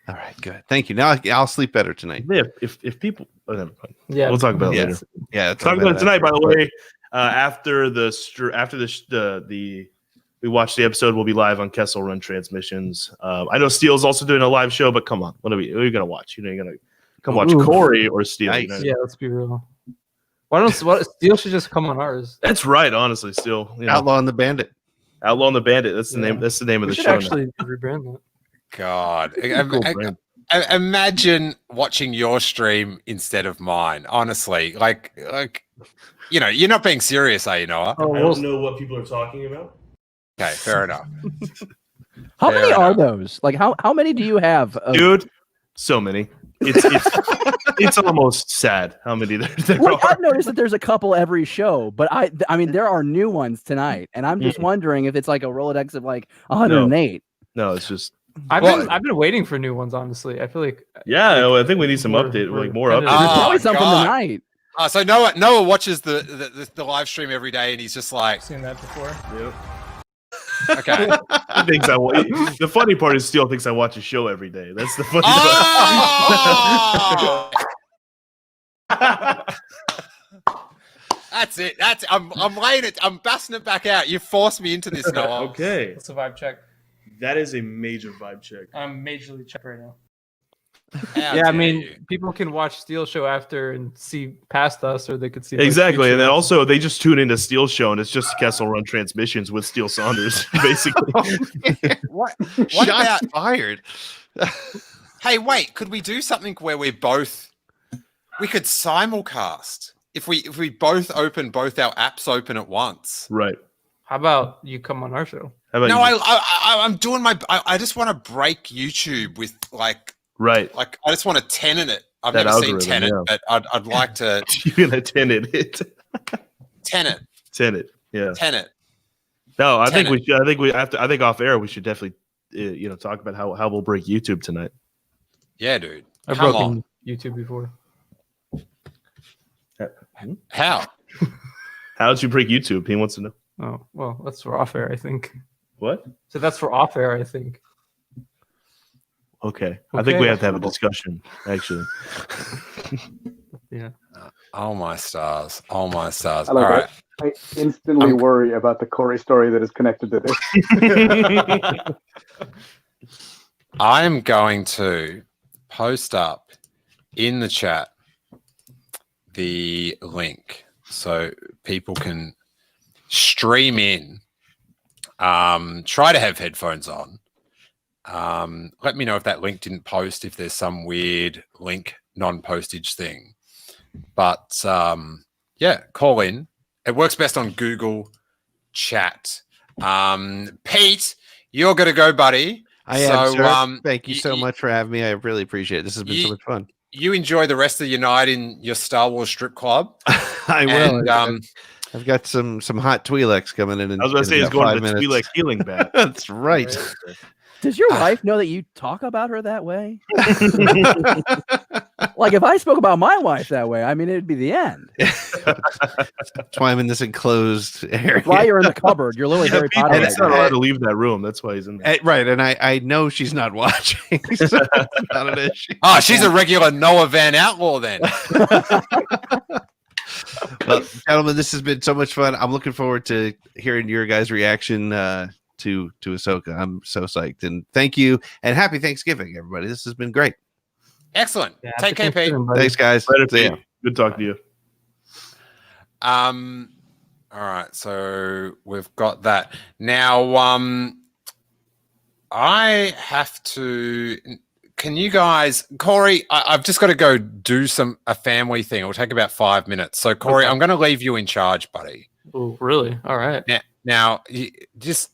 All right, good. Thank you. Now I'll sleep better tonight. Yeah, if people, never mind. Yeah, We'll talk about it Yeah. later. Yeah, Talk about it tonight. By the way, after we watch the episode, we'll be live on Kessel Run Transmissions. I know Steele's also doing a live show, but come on, what are you gonna watch? You're gonna come watch Ooh. Corey or Steele? Nice. You know? Yeah, let's be real. Why don't Steele should just come on ours? That's right. Honestly, Steele, Outlaw and the Bandit. Outlaw and the Bandit. That's the Yeah. name. That's the name of We the should show. actually rebrand that. God. Cool brand. Imagine watching your stream instead of mine. Honestly, like you're not being serious, are you, Noah? I don't know what people are talking about. Okay, fair enough. How Fair many enough. are those? Like how many do you have? Dude, so many. It's almost sad how many there Like, are. I've noticed that there's a couple every show, but I mean there are new ones tonight, and I'm just wondering if it's like a Rolodex of like 108. No, it's just I've been waiting for new ones. Honestly, I feel like I think we need some We're- update, we're like more kinda- updates. There's Oh, probably something God. tonight. So Noah watches the live stream every day, and he's just like, seen that before. okay. He thinks the funny part is Steele thinks I watch a show every day. That's the funny Oh! That's it. I'm laying it. I'm busting it back out. You forced me into this, part. Noah. Okay, What's the vibe check? that is a major vibe check. I'm majorly checked right now. How Yeah, I dare mean, you. people can watch Steel Show after and see past us, or they could see like, Exactly, and then future- also they just tune into Steele's show, and it's just Kessel Run Transmissions with Steele Saunders, basically. What Shots about? fired. Hey, wait. Could we do something where we could simulcast if we both open both our apps open at once? Right. How about you come on our show? How about No, you? I'm doing I just want to break YouTube with like Right. I just want to tenant it I've That never seen algorithm, Tenet, yeah. but I'd like to You're gonna Tenet it. Tenet. Yeah. Tenet. No, I think Tenet. we should. I think we have to. I think off air we should definitely, talk about how we'll break YouTube tonight. Yeah, dude. I've Come broken on. YouTube before. How? How did you break YouTube? He wants to know. Oh, well, that's for off air, I think. What? So that's for off air, I think. Okay. I think we Okay. have to have a discussion. Actually, Yeah. Oh my stars. Oh my stars. I All like right. I instantly worry about the Corey story that is connected to this. I am going to post up in the chat the link so people can stream in. Try to have headphones on. Let me know if that link didn't post, if there's some weird link non-postage thing. But yeah, call in. It works best on Google Chat. Pete, you're going to go, buddy. I am, So, sir. Thank you y- so y- much for having me. I really appreciate it. This has been so much fun. You enjoy the rest of your night in your Star Wars strip club. I will. And, I've got some hot Twi'leks coming in. I was going to say he's going to the Twi'lek healing bath. That's right. Does your wife know that you talk about her that way? Like, if I spoke about my wife that way, I mean, it'd be the end. That's why I'm in this enclosed area. That's why you're in the cupboard. You're literally Harry Potter. And right it's not now. allowed to leave that room. That's why he's in there. Right, and I know she's not watching, so it's not an issue. oh, she's a regular Noah Van Outlaw then. Well, gentlemen, this has been so much fun. I'm looking forward to hearing your guys' reaction to Ahsoka. I'm so psyched, and thank you, and happy Thanksgiving, everybody. This has been great. Excellent. Yeah, Take care, Pete. Thanksgiving, buddy. Thanks, guys. Later, See ya. Pete. Good talking to you. All right, so we've got that. Now I have to. Can you guys, Corey? I've just got to go do a family thing. It'll take about 5 minutes. So, Corey, Okay. I'm going to leave you in charge, buddy. Oh, really? All right. Now, just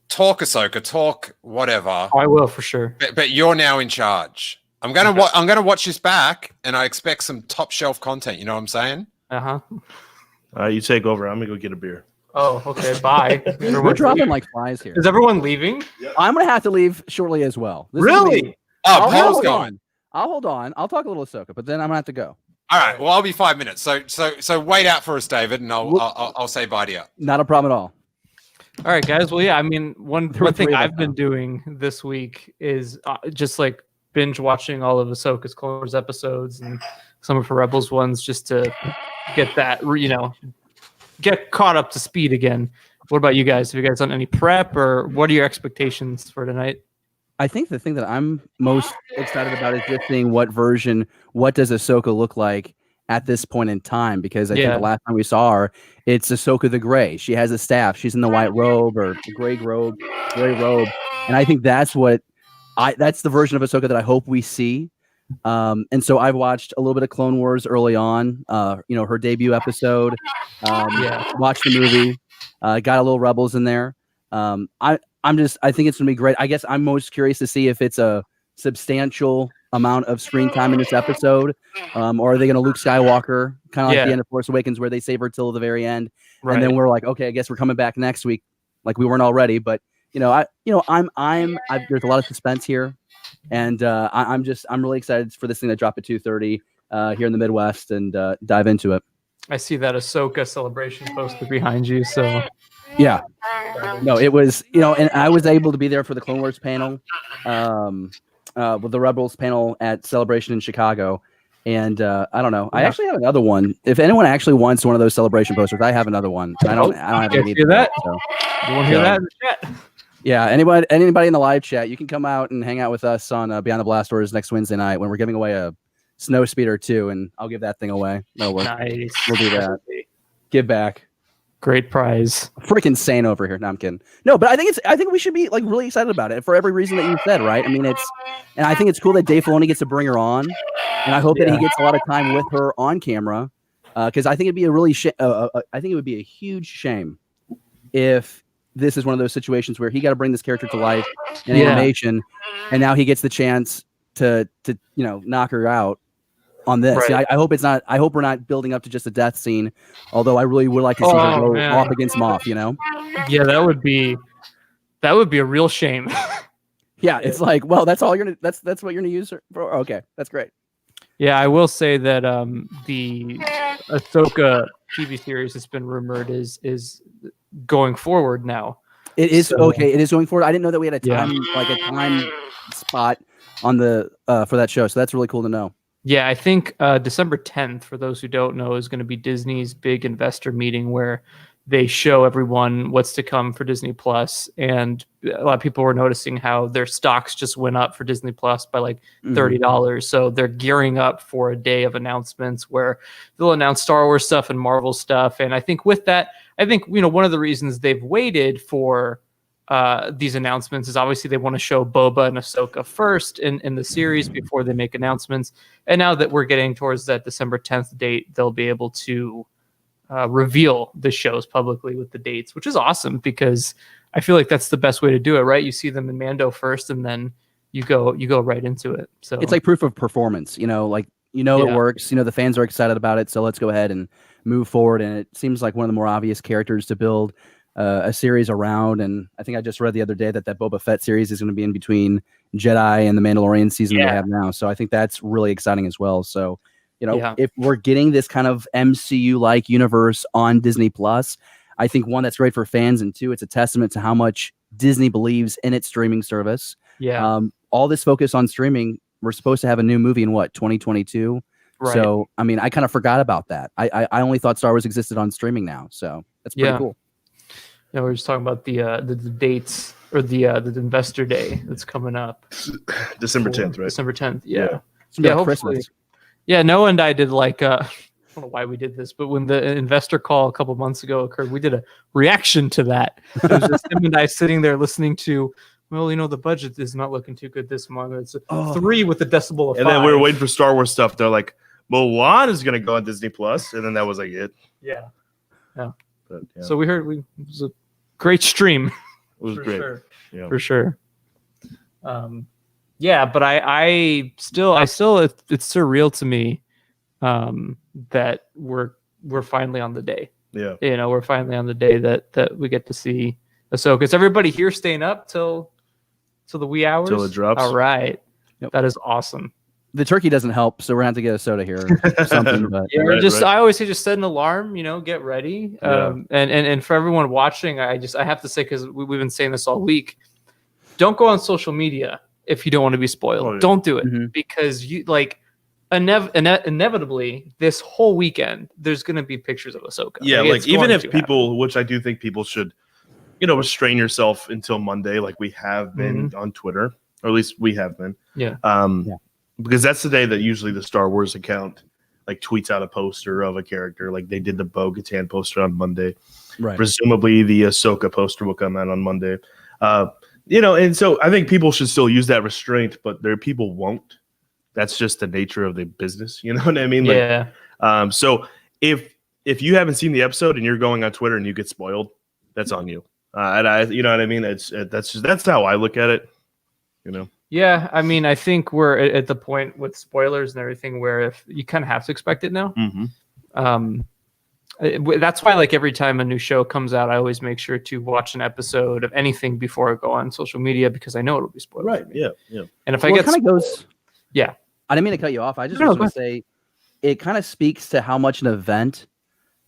talk Ahsoka, talk whatever. Oh, I will for sure. But you're now in charge. I'm gonna watch this back, and I expect some top shelf content. You know what I'm saying? Uh-huh. You take over. I'm gonna go get a beer. Oh, okay. Bye. We're Everyone's dropping leaving. like flies here. Is everyone leaving? I'm going to have to leave shortly as well. This is gonna Really? be- Oh, I'll Paul's hold going. on. I'll hold on. I'll talk a little Ahsoka, but then I'm going to have to go. All right. Well, I'll be 5 minutes. So wait out for us, David, and I'll say bye to you. Not a problem at all. All right, guys. Well, yeah, I mean, one There were thing three of us I've been doing this week is just like binge watching all of Ahsoka's Clone Wars episodes and some of her Rebels ones just to get that, get caught up to speed again. What about you guys? Have you guys done any prep, or what are your expectations for tonight? I think the thing that I'm most excited about is just seeing what does Ahsoka look like at this point in time, because I think the last time we saw her, it's Ahsoka the Gray. She has a staff. She's in the white robe or the gray robe. And I think that's the version of Ahsoka that I hope we see. And so I've watched a little bit of Clone Wars early on, her debut episode, watched the movie, got a little Rebels in there. I think it's gonna be great. I guess I'm most curious to see if it's a substantial amount of screen time in this episode, or are they gonna Luke Skywalker kind of like the end of Force Awakens where they save her till the very end, and then we're like, okay, I guess we're coming back next week, like we weren't already. But there's a lot of suspense here, and I'm really excited for this thing to drop at 2:30 here in the Midwest and dive into it. I see that Ahsoka celebration poster behind you. So yeah, no, it was, and I was able to be there for the Clone Wars panel, with the Rebels panel at Celebration in Chicago. And I don't know. I actually have another one. If anyone actually wants one of those celebration posters, I have another one. I don't have any. Hear that? So, you want to hear that in the chat? Yeah, anybody in the live chat, you can come out and hang out with us on Beyond the Blast Doors next Wednesday night when we're giving away a Snow Speeder 2, and I'll give that thing away. No work. Nice. We'll do that. Give back. Great prize. Freaking sane over here. No, I'm kidding. No, but I think we should be like really excited about it for every reason that you said, right? I mean, and I think it's cool that Dave Filoni gets to bring her on, and I hope that he gets a lot of time with her on camera, because I think it'd be I think it would be a huge shame if this is one of those situations where he got to bring this character to life in animation, and now he gets the chance to knock her out on this. Right. Yeah, I hope it's not. I hope we're not building up to just a death scene. Although I really would like to see her go man. off against Moff. Yeah, that would be a real shame. Yeah, it's like, well, that's all you're gonna. That's what you're gonna use her for. Okay, that's great. Yeah, I will say that the Ahsoka TV series that's been rumored is going forward now. It is So- okay. It is going forward. I didn't know that we had a Yeah. time spot on the for that show. So that's really cool to know. Yeah, I think December 10th, for those who don't know, is going to be Disney's big investor meeting where they show everyone what's to come for Disney Plus. And a lot of people were noticing how their stocks just went up for Disney Plus by like $30. So they're gearing up for a day of announcements where they'll announce Star Wars stuff and Marvel stuff. And I think with that, one of the reasons they've waited for these announcements is obviously they want to show Boba and Ahsoka first in the series before they make announcements. And now that we're getting towards that December 10th date, they'll be able to reveal the shows publicly with the dates, which is awesome because I feel like that's the best way to do it, right? You see them in Mando first, and then you go right into it. So It's like proof of performance. It works. The fans are excited about it, so let's go ahead and move forward. And it seems like one of the more obvious characters to build a series around. And I think I just read the other day that Boba Fett series is going to be in between Jedi and the Mandalorian season we have now. So I think that's really exciting as well. So, if we're getting this kind of MCU-like universe on Disney Plus, I think one, that's great for fans, and two, it's a testament to how much Disney believes in its streaming service. Yeah. All this focus on streaming, we're supposed to have a new movie in 2022. Right. So, I kind of forgot about that. I only thought Star Wars existed on streaming now. So that's pretty cool. Yeah, we were just talking about the dates or the investor day that's coming up. December 10th, right? December 10th. Yeah. Yeah. It's gonna be like Hopefully. Christmas. Yeah, Noah and I did like I don't know why we did this, but when the investor call a couple months ago occurred, we did a reaction to that. It was just him and I sitting there listening to, the budget is not looking too good this month. It's 3 with a decibel of 5. And then we were waiting for Star Wars stuff. They're like, Mulan is going to go on Disney Plus, and then that was like it. Yeah. But, So we heard it was a great stream. it was for great. Sure. Yeah. For sure. But I still it's surreal to me that we're finally on the day. Yeah. We're finally on the day that we get to see Ahsoka. Is everybody here staying up till the wee hours? Till it drops. All right. Yep. That is awesome. The turkey doesn't help, so we're gonna have to get a soda here or something. But Yeah, Right, right. I always say just set an alarm, get ready. Yeah. And for everyone watching, I have to say, because we've been saying this all week, don't go on social media if you don't want to be spoiled. Oh, yeah. Don't do it Mhm. because you inevitably this whole weekend there's going to be pictures of Ahsoka. Yeah, it's even going if to people, which I do think people should, restrain yourself until Monday, like we have been on Twitter, or at least we have been. Yeah. Because that's the day that usually the Star Wars account like tweets out a poster of a character, like they did the Bo-Katan poster on Monday. right. Presumably the Ahsoka poster will come out on Monday. And so I think people should still use that restraint, but people won't. That's just the nature of the business. You know what I mean? Like, Yeah. so if you haven't seen the episode and you're going on Twitter and you get spoiled, that's on you. You know what I mean? That's how I look at it. Yeah. I mean, I think we're at the point with spoilers and everything where if you kind of have to expect it now. That's why, like, every time a new show comes out, I always make sure to watch an episode of anything before I go on social media because I know it'll be spoiled. Right. for me. Yeah. And if I Well, get it kind of goes. Yeah. I didn't mean to cut you off. I just No, was go going to say it kind of speaks to how much an event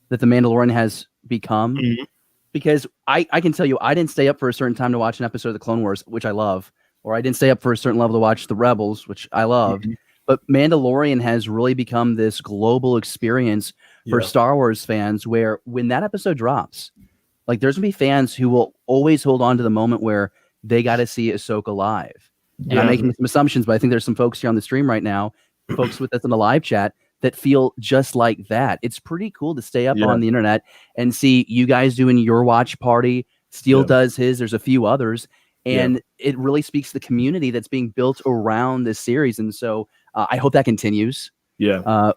that The Mandalorian has become. Mhm. Because I can tell you, I didn't stay up for a certain time to watch an episode of The Clone Wars, which I love, or I didn't stay up for a certain level to watch The Rebels, which I loved. But Mandalorian has really become this global experience for Yeah. Star Wars fans where when that episode drops, like there's going to be fans who will always hold on to the moment where they got to see Ahsoka live. And I'm making some assumptions, but I think there's some folks here on the stream right now, folks with us in the live chat, that feel just like that. It's pretty cool to stay up Yeah. on the internet and see you guys doing your watch party. Steele Yeah. does his. There's a few others. And it really speaks to the community that's being built around this series. And so I hope that continues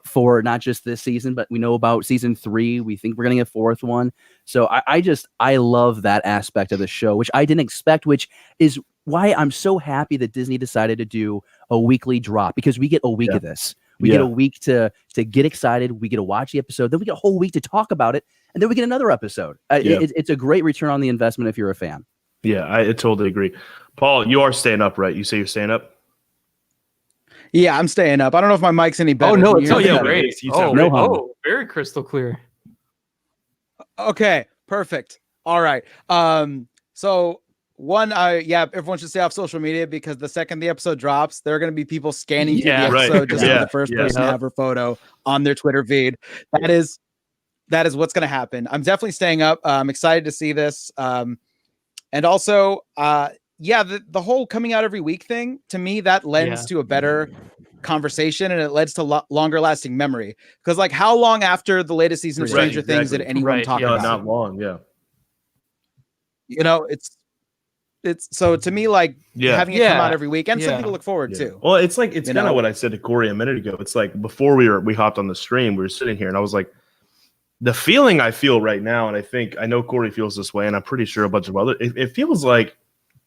for not just this season, but we know about season 3. We think we're getting a 4th one. So I love that aspect of the show, which I didn't expect, which is why I'm so happy that Disney decided to do a weekly drop because we get a week of this. We get a week to get excited. We get to watch the episode. Then we get a whole week to talk about it. And then we get another episode. It's a great return on the investment if you're a fan. Yeah, I totally agree. Paul, you are staying up, right? You say you're staying up? Yeah, I'm staying up. I don't know if my mic's any better. Oh, no, Can it's you hear me? great. You sound great. Very crystal clear. Okay, perfect. All right. So one, everyone should stay off social media because the second the episode drops, there are going to be people scanning through the right. episode just Yeah. for the first person to have her photo on their Twitter feed. That is what's going to happen. I'm definitely staying up. I'm excited to see this. And also, the whole coming out every week thing, to me, that lends to a better conversation and it leads to longer lasting memory. Because like, how long after the latest season of Stranger Things did anyone talk about? Not long. Yeah. You know, it's so to me, like having it come out every week and something to look forward to. Well, it's like it's kind of what I said to Corey a minute ago. It's like before we hopped on the stream, we were sitting here and I was like, the feeling I feel right now, and I know Corey feels this way, and I'm pretty sure a bunch of other. It feels like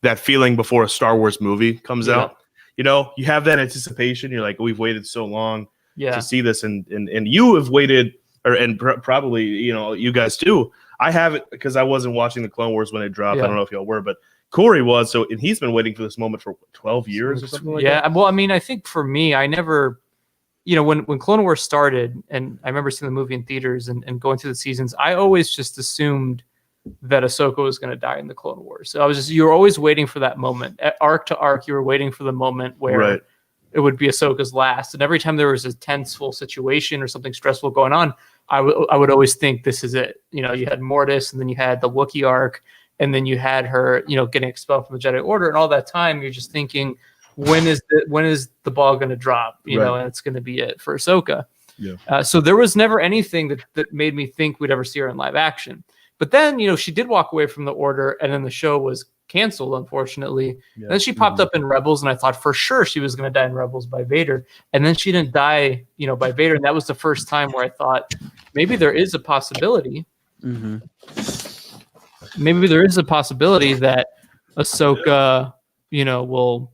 that feeling before a Star Wars movie comes out. You know, you have that anticipation. You're like, we've waited so long to see this, and you have waited, probably you guys too. I haven't because I wasn't watching the Clone Wars when it dropped. I don't know if y'all were, but Corey was. So and he's been waiting for this moment for 12 years or something like that. Yeah, well, I mean, I think for me, I never. When Clone Wars started, and I remember seeing the movie in theaters and going through the seasons, I always just assumed that Ahsoka was going to die in the Clone Wars. So you were always waiting for that moment. At arc to arc, you were waiting for the moment where it would be Ahsoka's last. And every time there was a tenseful situation or something stressful going on, I would always think this is it. You had Mortis, and then you had the Wookiee arc, and then you had her, getting expelled from the Jedi Order, and all that time you're just thinking, when is the ball going to drop? And it's going to be it for Ahsoka. Yeah. So there was never anything that made me think we'd ever see her in live action. But then, she did walk away from the Order, and then the show was canceled, unfortunately. Yeah. Then she popped up in Rebels, and I thought for sure she was going to die in Rebels by Vader. And then she didn't die, by Vader. And that was the first time where I thought maybe there is a possibility. Mm-hmm. Maybe there is a possibility that Ahsoka, will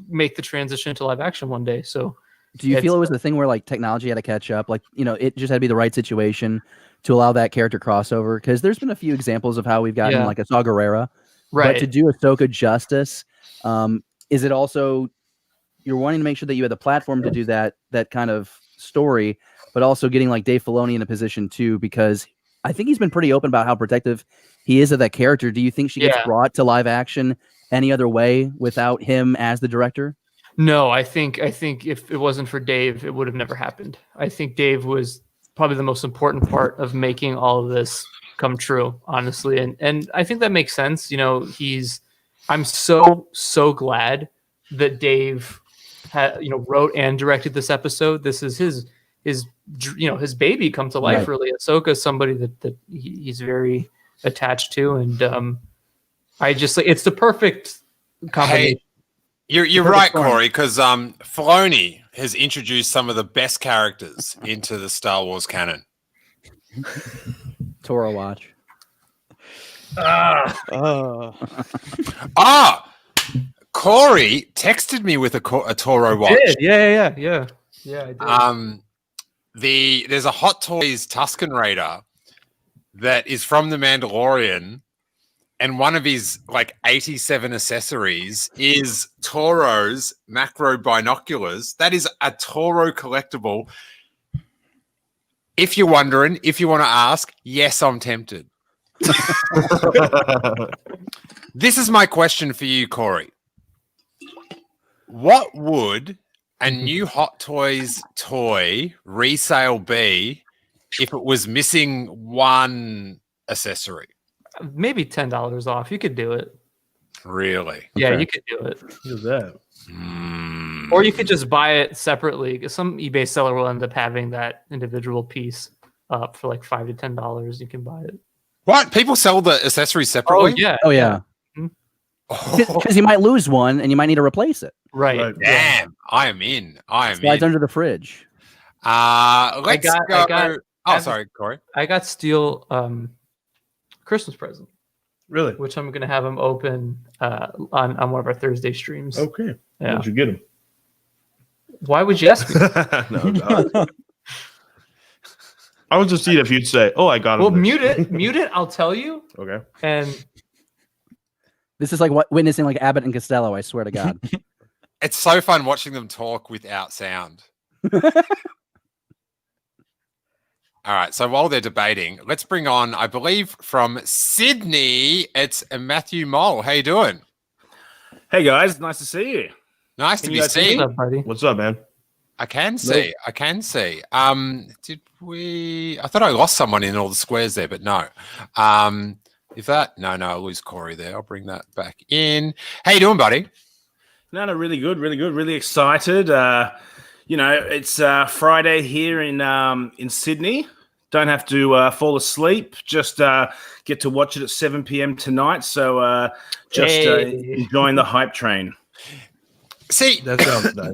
make the transition to live action one day. So do you feel it was the thing where like technology had to catch up? Like, it just had to be the right situation to allow that character crossover? Because there's been a few examples of how we've gotten like a Saw Gerrera. Right. But to do Ahsoka justice, is it also you're wanting to make sure that you have the platform to do that kind of story, but also getting like Dave Filoni in a position too, because I think he's been pretty open about how protective he is of that character. Do you think she gets brought to live action any other way without him as the director? No, I think if it wasn't for Dave, it would have never happened. I think Dave was probably the most important part of making all of this come true, honestly. And I think that makes sense. I'm so glad that Dave wrote and directed this episode. This is his baby come to life, really. Ahsoka is somebody that he's very attached to. And I just it's the perfect combination. Hey, you're right, Corey, because Filoni has introduced some of the best characters into the Star Wars canon. Toro watch. Corey texted me with a Toro watch. Yeah, I did. There's a Hot Toys Tusken Raider that is from The Mandalorian, and one of his 87 accessories is Toro's macro binoculars. That is a Toro collectible. If you're wondering, if you want to ask, yes, I'm tempted. This is my question for you, Corey. What would a new Hot Toys toy resale be if it was missing one accessory? Maybe $10 off. You could do it. Really? Yeah, you could do it. Who's that? Or you could just buy it separately. Some eBay seller will end up having that individual piece up for $5 to $10. You can buy it. What? People sell the accessories separately? Oh yeah. Because you might lose one and you might need to replace it. Right. Damn. I am in. Slides under the fridge. Let's go. Sorry, Corey. I got Steele Christmas present. Really? which I'm gonna have him open on one of our Thursday streams. Okay. Yeah. Where'd you get him? Why would you ask me? No. I was just seeing if you'd say, "Oh, I got him." Well, this." mute it. I'll tell you. Okay. And This is like witnessing like Abbott and Costello. I swear to God. It's so fun watching them talk without sound. All right. So while they're debating, let's bring on, I believe, from Sydney, it's Matthew Mole. How you doing? Hey guys, nice to see you. Nice to Can be you guys hear seen. what's up, buddy? What's up, man? I can see. I can see. Did we? I thought I lost someone in all the squares there, but no. If that, no, I lose Corey there. I'll bring that back in. How you doing, buddy? No, really good, really excited. It's Friday here in Sydney. Don't have to fall asleep. Just get to watch it at 7 p.m. tonight. So enjoying the hype train. See, That sounds nice.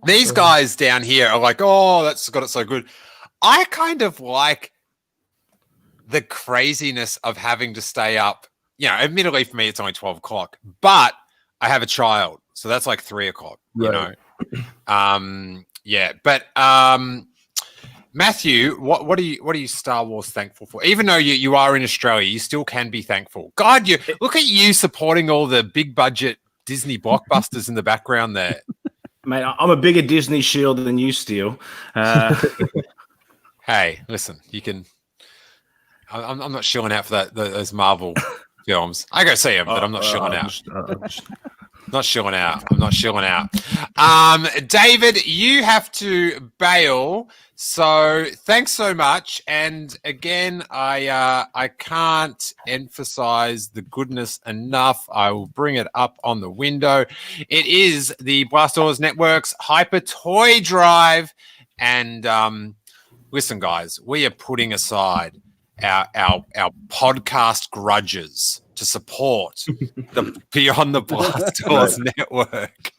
these guys down here are like, oh, that's got it so good. I kind of like the craziness of having to stay up. You know, admittedly for me, it's only 12 o'clock, but I have a child. So that's like 3 o'clock, you know? Yeah. But Matthew, what are you Star Wars thankful for? Even though you are in Australia, you still can be thankful. God, you look at you supporting all the big budget Disney blockbusters in the background there. Mate, I'm a bigger Disney shield than you, Steele. Hey, listen, you can. I'm not shilling out for those Marvel films. I go see them, but I'm not shilling out. Not shilling out. I'm not shilling out. David, you have to bail. So thanks so much. And again, I can't emphasize the goodness enough. I will bring it up on the window. It is the Blast Doors Network's Hyper Toy Drive. And listen, guys, we are putting aside our podcast grudges to support the Beyond the Blast Doors Network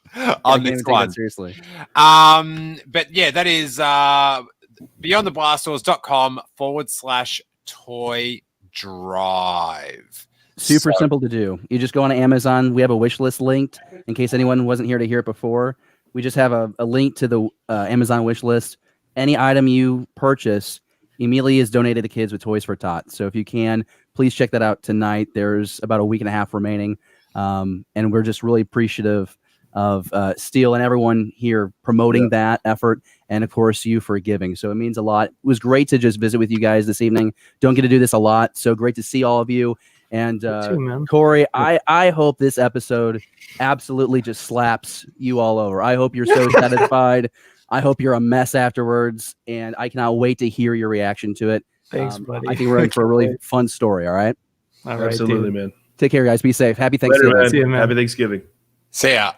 on this one. Seriously. But yeah, that is beyondtheblastdoors.com/toy drive. Super simple to do. You just go on Amazon. We have a wish list linked in case anyone wasn't here to hear it before. We just have a link to the Amazon wish list. Any item you purchase immediately is donated to kids with Toys for Tots. So if you can, please check that out tonight. There's about a week and a half remaining. And we're just really appreciative of Steele and everyone here promoting that effort. And of course, you for giving. So it means a lot. It was great to just visit with you guys this evening. Don't get to do this a lot. So great to see all of you. And too, Corey, I hope this episode absolutely just slaps you all over. I hope you're so satisfied. I hope you're a mess afterwards, and I cannot wait to hear your reaction to it. Thanks, buddy. I think we're in for a really fun story. All right. All right, Absolutely, dude. man. Take care, guys. Be safe. Happy Thanksgiving. Later, man. See you, man. Happy Thanksgiving. See ya.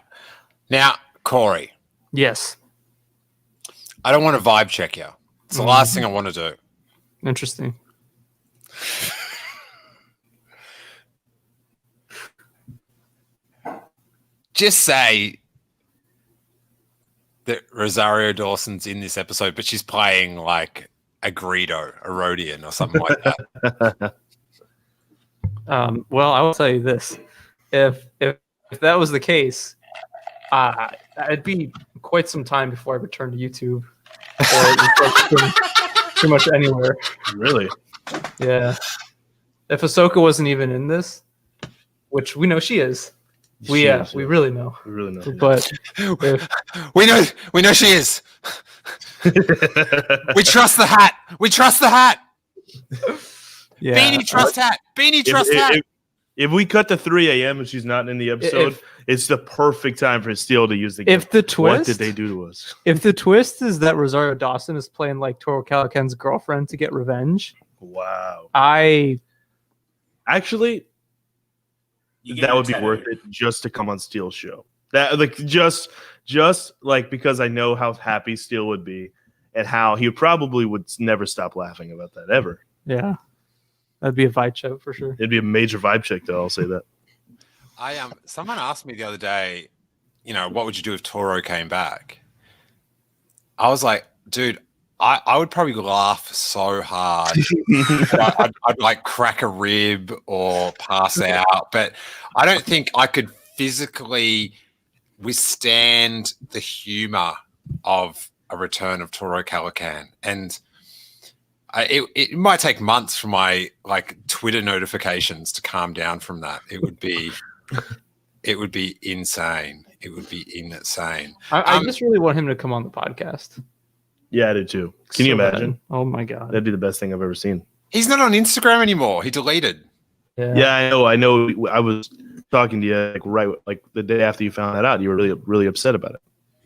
Now, Corey, Yes. I don't want to vibe check you. It's the last thing I want to do. Interesting. Just say that Rosario Dawson's in this episode, but she's playing like a Greedo, a Rhodian, or something like that. Well, I will tell you this: if that was the case, it'd be quite some time before I return to YouTube or pretty much anywhere. Really? Yeah. If Ahsoka wasn't even in this, which we know she is, we really know. We really know. But if, we know she is. We trust the hat. We trust the hat. yeah, Beanie trust hat. Beanie trust hat. If we cut to 3 a.m. and she's not in the episode, it's the perfect time for Steele to use the game. If the twist, what did they do to us? If the twist is that Rosario Dawson is playing like Toro Calican's girlfriend to get revenge, Wow. Actually, that would be worth it just to come on Steele's show. That like just like because I know how happy Steele would be and how he probably would never stop laughing about that ever. yeah, that'd be a vibe check for sure. It'd be a major vibe check, though. I'll say that. Someone asked me the other day, what would you do if Toro came back? I was like, dude, I would probably laugh so hard. I'd like crack a rib or pass out, but I don't think I could physically withstand the humor of a return of Toro Calican. And it might take months for my like Twitter notifications to calm down from that. It would be insane. It would be insane. I just really want him to come on the podcast. Yeah, I did too. Can you So bad. imagine? Oh my god. That'd be the best thing I've ever seen. He's not on Instagram anymore. He deleted. Yeah, I know. I was talking to you like the day after you found that out. You were really upset about it.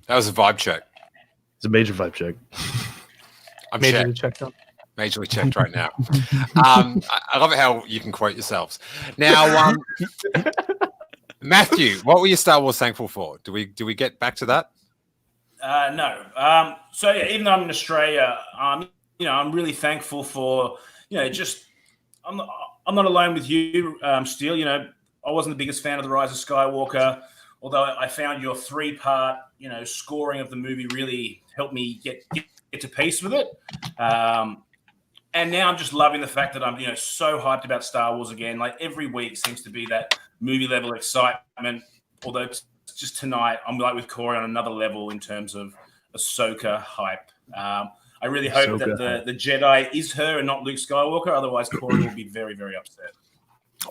That was a vibe check. It's a major vibe check. I'm Majorly checked. checked out. Majorly checked right now. I love it how you can quote yourselves. Now, Matthew, what were your Star Wars thankful for? Do we get back to that? No. So yeah, even though I'm in Australia, I'm really thankful for, just I'm not alone with you, Steele. I wasn't the biggest fan of The Rise of Skywalker, although I found your 3-part, scoring of the movie really helped me get to peace with it. And now I'm just loving the fact that I'm, so hyped about Star Wars again. Like every week seems to be that movie level excitement. Although just tonight, I'm like with Corey on another level in terms of Ahsoka hype. I really hope that the Jedi is her and not Luke Skywalker. Otherwise, Corey will be very, very upset.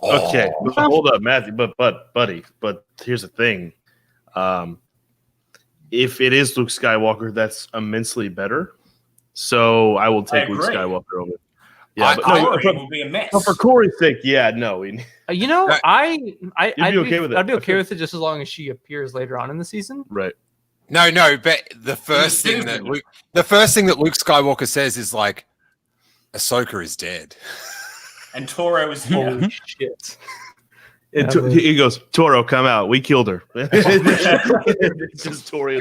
Okay, hold up, Matthew. But buddy, here's the thing. If it is Luke Skywalker, that's immensely better. So I will take Luke Skywalker over. Yeah, it will be a mess. But for Corey's sake, no. I'd be okay with it. I'd be okay with it just as long as she appears later on in the season. Right. No, but the first thing that Luke Skywalker says is like, Ahsoka is dead. And Toro is here. Holy shit. He goes, Toro, come out. We killed her. It's just Toro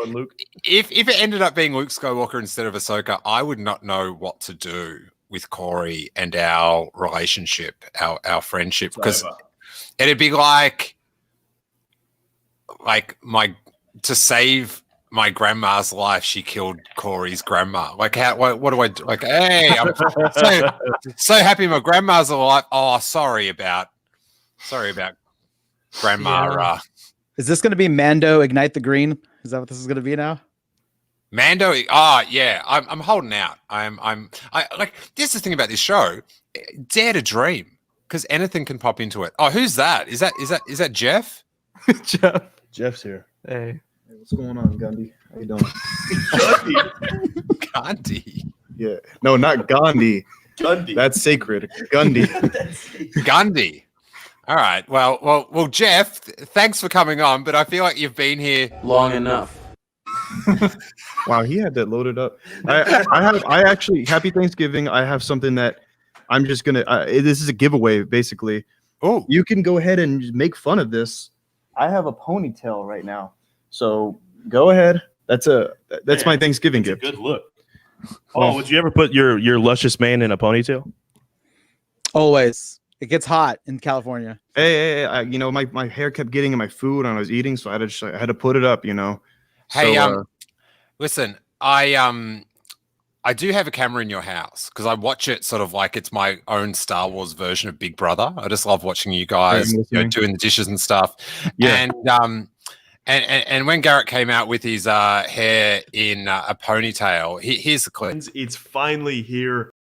and Luke. If it ended up being Luke Skywalker instead of Ahsoka, I would not know what to do with Corey and our relationship, our friendship, because it'd be like to save my grandma's life, she killed Corey's grandma. Like, what do I do? Like, hey, I'm so happy my grandma's alive. Oh, sorry about grandma. Yeah. Is this going to be Mando Ignite the Green? Is that what this is going to be now? Mando. Yeah. I'm holding out. I like. This is the thing about this show. Dare to dream, because anything can pop into it. Oh, who's that? Is that Jeff? Jeff's here. Hey. What's going on, Gandhi? How you doing? Gandhi. Yeah. No, not Gandhi. Gandhi. That's sacred. Gandhi. Gandhi. All right. Well, Jeff, thanks for coming on, but I feel like you've been here long enough. Wow, he had that loaded up. I actually, happy Thanksgiving. I have something that I'm just gonna. This is a giveaway, basically. Oh, you can go ahead and just make fun of this. I have a ponytail right now, so go ahead. That's my Thanksgiving gift. Good look. Oh, would you ever put your luscious mane in a ponytail? Always. It gets hot in California. Hey, my hair kept getting in my food when I was eating, so I had to put it up. Hey, so, listen, I do have a camera in your house because I watch it sort of like it's my own Star Wars version of Big Brother. I just love watching you guys doing the dishes and stuff. Yeah. And when Garrett came out with his hair in a ponytail, here's the clip. It's finally here.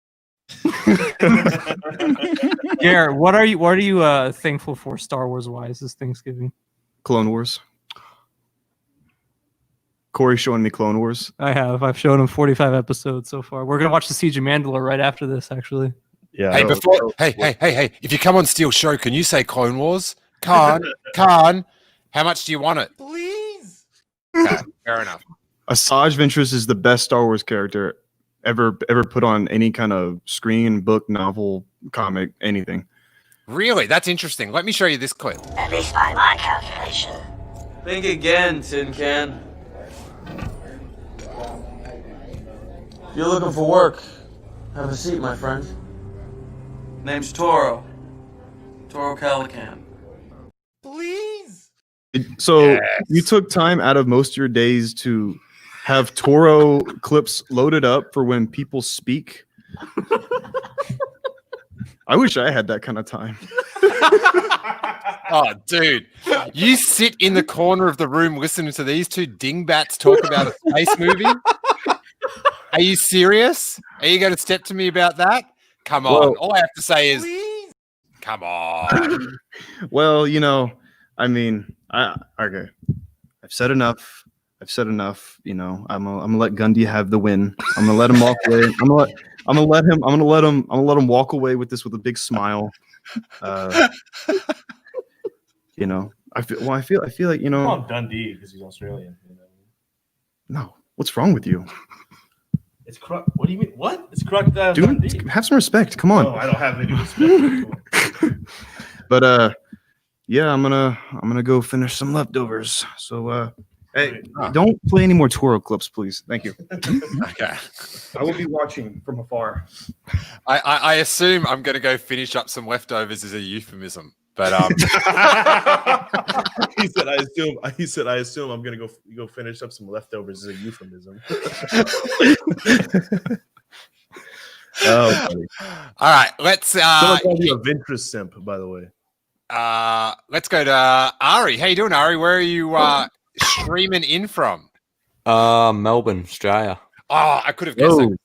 Garrett, what are you thankful for Star Wars wise this Thanksgiving? Clone Wars. Corey showing me Clone Wars. I've shown him 45 episodes so far. We're gonna watch the Siege of Mandalore right after this, actually. Yeah. Hey! If you come on Steele Show, can you say Clone Wars? Khan, how much do you want it? Please. Okay, fair enough. Asajj Ventress is the best Star Wars character ever put on any kind of screen, book, novel, comic, anything. Really? That's interesting. Let me show you this clip. At least by my calculation. Think again, Tin Can. If you're looking for work, have a seat, my friend. Name's Toro. Toro Calican. Please. So you took time out of most of your days to have Toro clips loaded up for when people speak. I wish I had that kind of time. Oh, dude, you sit in the corner of the room listening to these two dingbats talk about a space movie? Are you serious? Are you going to step to me about that? Come on. Well, all I have to say is, come on. Well, I mean, okay. I've said enough. I'm gonna let Gundy have the win. I'm gonna let him walk away. I'm gonna let him walk away with this with a big smile. I feel like Come on, Dundee, because he's Australian. No, what's wrong with you? It's Croc. What do you mean? What? It's Croc. Dude, have some respect. Come on. No, I don't have any respect. But yeah, I'm gonna go finish some leftovers. So hey, don't play any more Toro clips, please. Thank you. Okay. I will be watching from afar. I assume I'm going to go finish up some leftovers as a euphemism, but He said, I assume I'm gonna go finish up some leftovers as a euphemism. Oh, buddy. All right, let's Someone called you a Ventress simp, by the way. let's go to Ari. How you doing, Ari? Where are you streaming in from? Melbourne, Australia. Oh, I could have guessed it.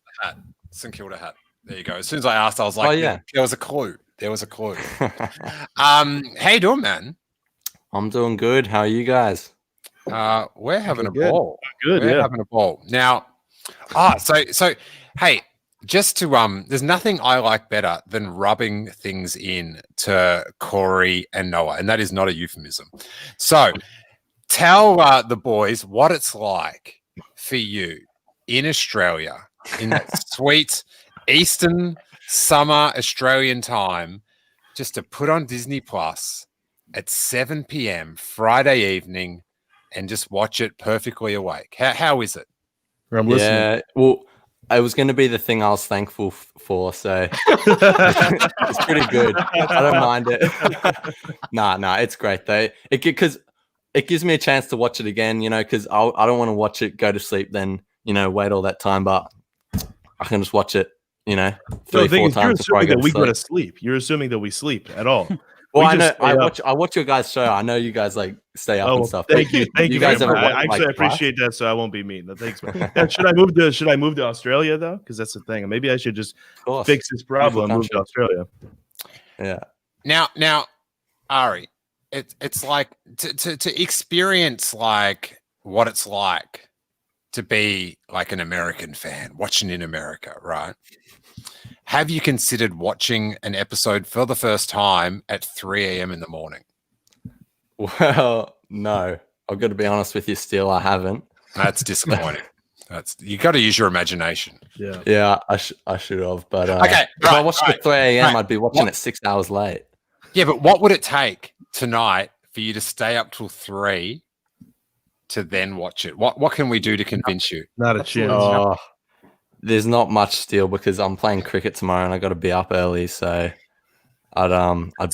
St Kilda hat. There you go. As soon as I asked, I was like, Oh, yeah. There was a clue. How you doing, man? I'm doing good. How are you guys? We're having a Good. ball. Good, We're yeah. having a ball. Now, so hey, just to there's nothing I like better than rubbing things in to Corey and Noah, and that is not a euphemism. So tell the boys what it's like for you in Australia in that sweet Eastern summer Australian time, just to put on Disney Plus at 7 p.m. Friday evening and just watch it perfectly awake. How is it? I'm listening. Yeah, well, it was going to be the thing I was thankful for, so it's pretty good. I don't mind it. Nah, it's great though. Because it gives me a chance to watch it again, because I don't want to watch it, go to sleep, then wait all that time, but I can just watch it, 3-4 times before I You're assuming go that we to go to sleep. sleep. You're assuming that we sleep at all. Well, We I know just stay up. I watch your guys' show. I know you guys like stay up and stuff. Thank you You guys very ever much. watch, Actually, I like, appreciate that, so I won't be mean. Thanks, man. Yeah, should I move to Australia though? Because that's the thing. Maybe I should just fix this problem and move to Australia. Yeah. Now, Ari, it's like to experience like what it's like to be like an American fan watching in America, right? Have you considered watching an episode for the first time at 3 a.m. in the morning? Well, no. I've got to be honest with you, Steele. I haven't. That's disappointing. You got to use your imagination. Yeah, I should have. But okay, if I watched it at 3 a.m., right. I'd be watching it 6 hours late. Yeah, but what would it take tonight for you to stay up till 3 to then watch it? What can we do to convince you? Not a chance. Oh, there's not much still because I'm playing cricket tomorrow and I got to be up early, so I'd be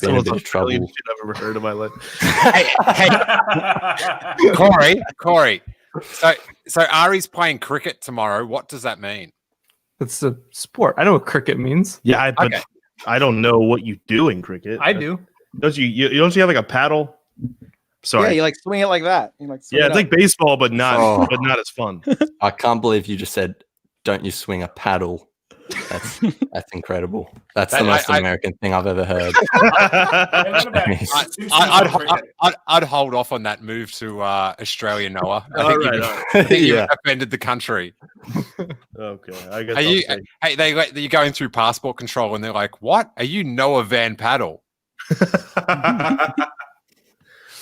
in a bit of trouble. Shit I've ever heard in my life. hey, Corey. So Ari's playing cricket tomorrow. What does that mean? It's a sport. I know what cricket means. Yeah, but I don't know what you do in cricket. I do. Don't you have like a paddle? Sorry. Yeah, you like swing it like that. You like swing Yeah, it it's up. like baseball, but not Oh. but not as fun. I can't believe you just said, "Don't you swing a paddle?" That's incredible. That's the most American thing I've ever heard. I'd hold off on that move to Australia, Noah. I think you offended the country. Okay, I guess. Are you? Hey, you're going through passport control, and they're like, "What? Are you Noah Van Paddle?"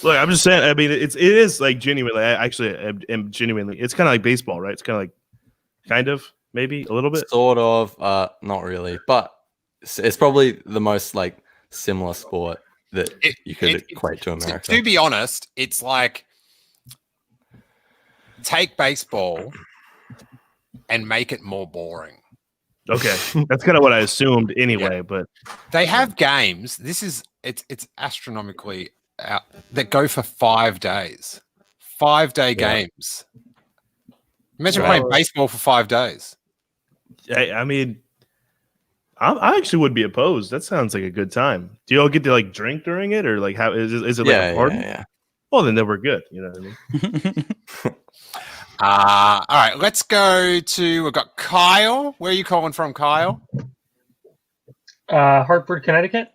Look, I'm just saying. I mean, it is like genuinely. I actually am genuinely. It's kind of like baseball, right? It's kind of like, maybe a little bit. Sort of, not really, but it's probably the most like similar sport that you could equate to America. To be honest, it's like take baseball and make it more boring. Okay, that's kind of what I assumed anyway. But they have games. It's astronomically out that go for 5 days. 5-day games. Imagine playing baseball for 5 days. I mean, I actually would be opposed. That sounds like a good time. Do you all get to like drink during it, or like how is it like a party? Yeah. Well, then we're good. You know what I mean? All right, let's go to. We've got Kyle. Where are you calling from, Kyle? Hartford, Connecticut.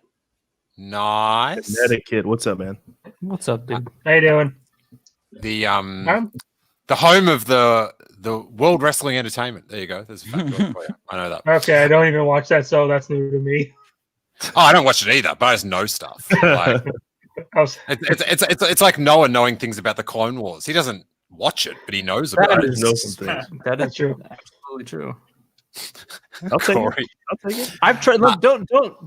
Nice. Connecticut. What's up, man? What's up, dude? How you doing? The home of the World Wrestling Entertainment. There you go. There's a fact for you. I know that. Okay, I don't even watch that, so that's new to me. Oh, I don't watch it either, but I just know stuff. Like, it's like Noah knowing things about the Clone Wars. He doesn't watch it, but he knows about it. That is true. Absolutely true. I'll take Corey. it. I'll take it. I've tried. Look,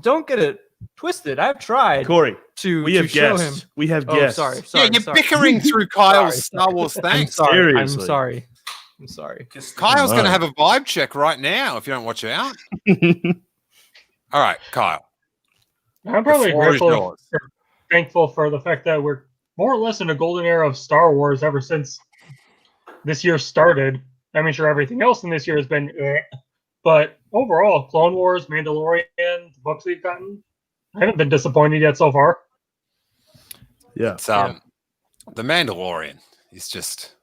don't get it twisted. I've tried. Corey, to have show guests. him. We have Oh, guests. sorry. Yeah, you're bickering through Kyle's Star Wars thanks. I'm sorry. Kyle's going to have a vibe check right now if you don't watch out. All right, Kyle. I'm probably The floor is grateful, thankful for the fact that we're more or less in a golden era of Star Wars ever since this year started. I mean, sure, everything else in this year has been, but overall, Clone Wars, Mandalorian, the books we've gotten, I haven't been disappointed yet so far. Yeah. It's, The Mandalorian is just,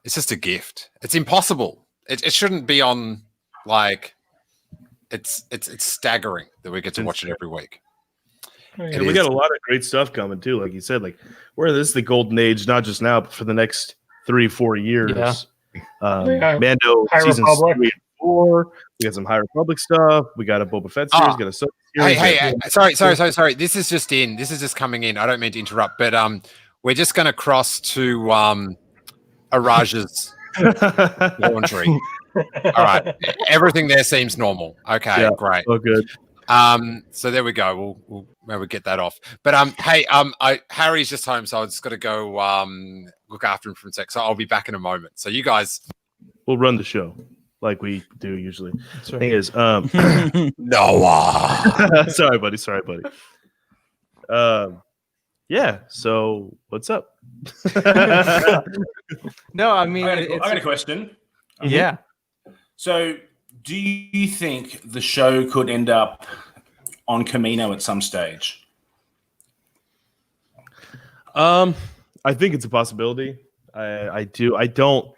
it's just a gift. It's impossible. It shouldn't be on, like, it's staggering that we get to watch it every week. And we got a lot of great stuff coming too. Like you said, like this is the golden age, not just now, but for the next 3-4 years. Yeah. Mando High seasons Republic. 3 and 4. We got some High Republic stuff. We got a Boba Fett series. Got a Ahsoka series. Hey, sorry. This is just in. This is just coming in. I don't mean to interrupt, but we're just going to cross to Araja's laundry. All right, everything there seems normal. Okay, great. Oh, good. So there we go. We'll maybe get that off. But hey, Harry's just home, so I just got to go look after him for a sec. So I'll be back in a moment. So you guys, we'll run the show like we do usually. Right. Thing is, Noah. Sorry, buddy. Yeah. So what's up? No, I mean, I got a question. Yeah. So, do you think the show could end up on Camino at some stage? I think it's a possibility. I do. I don't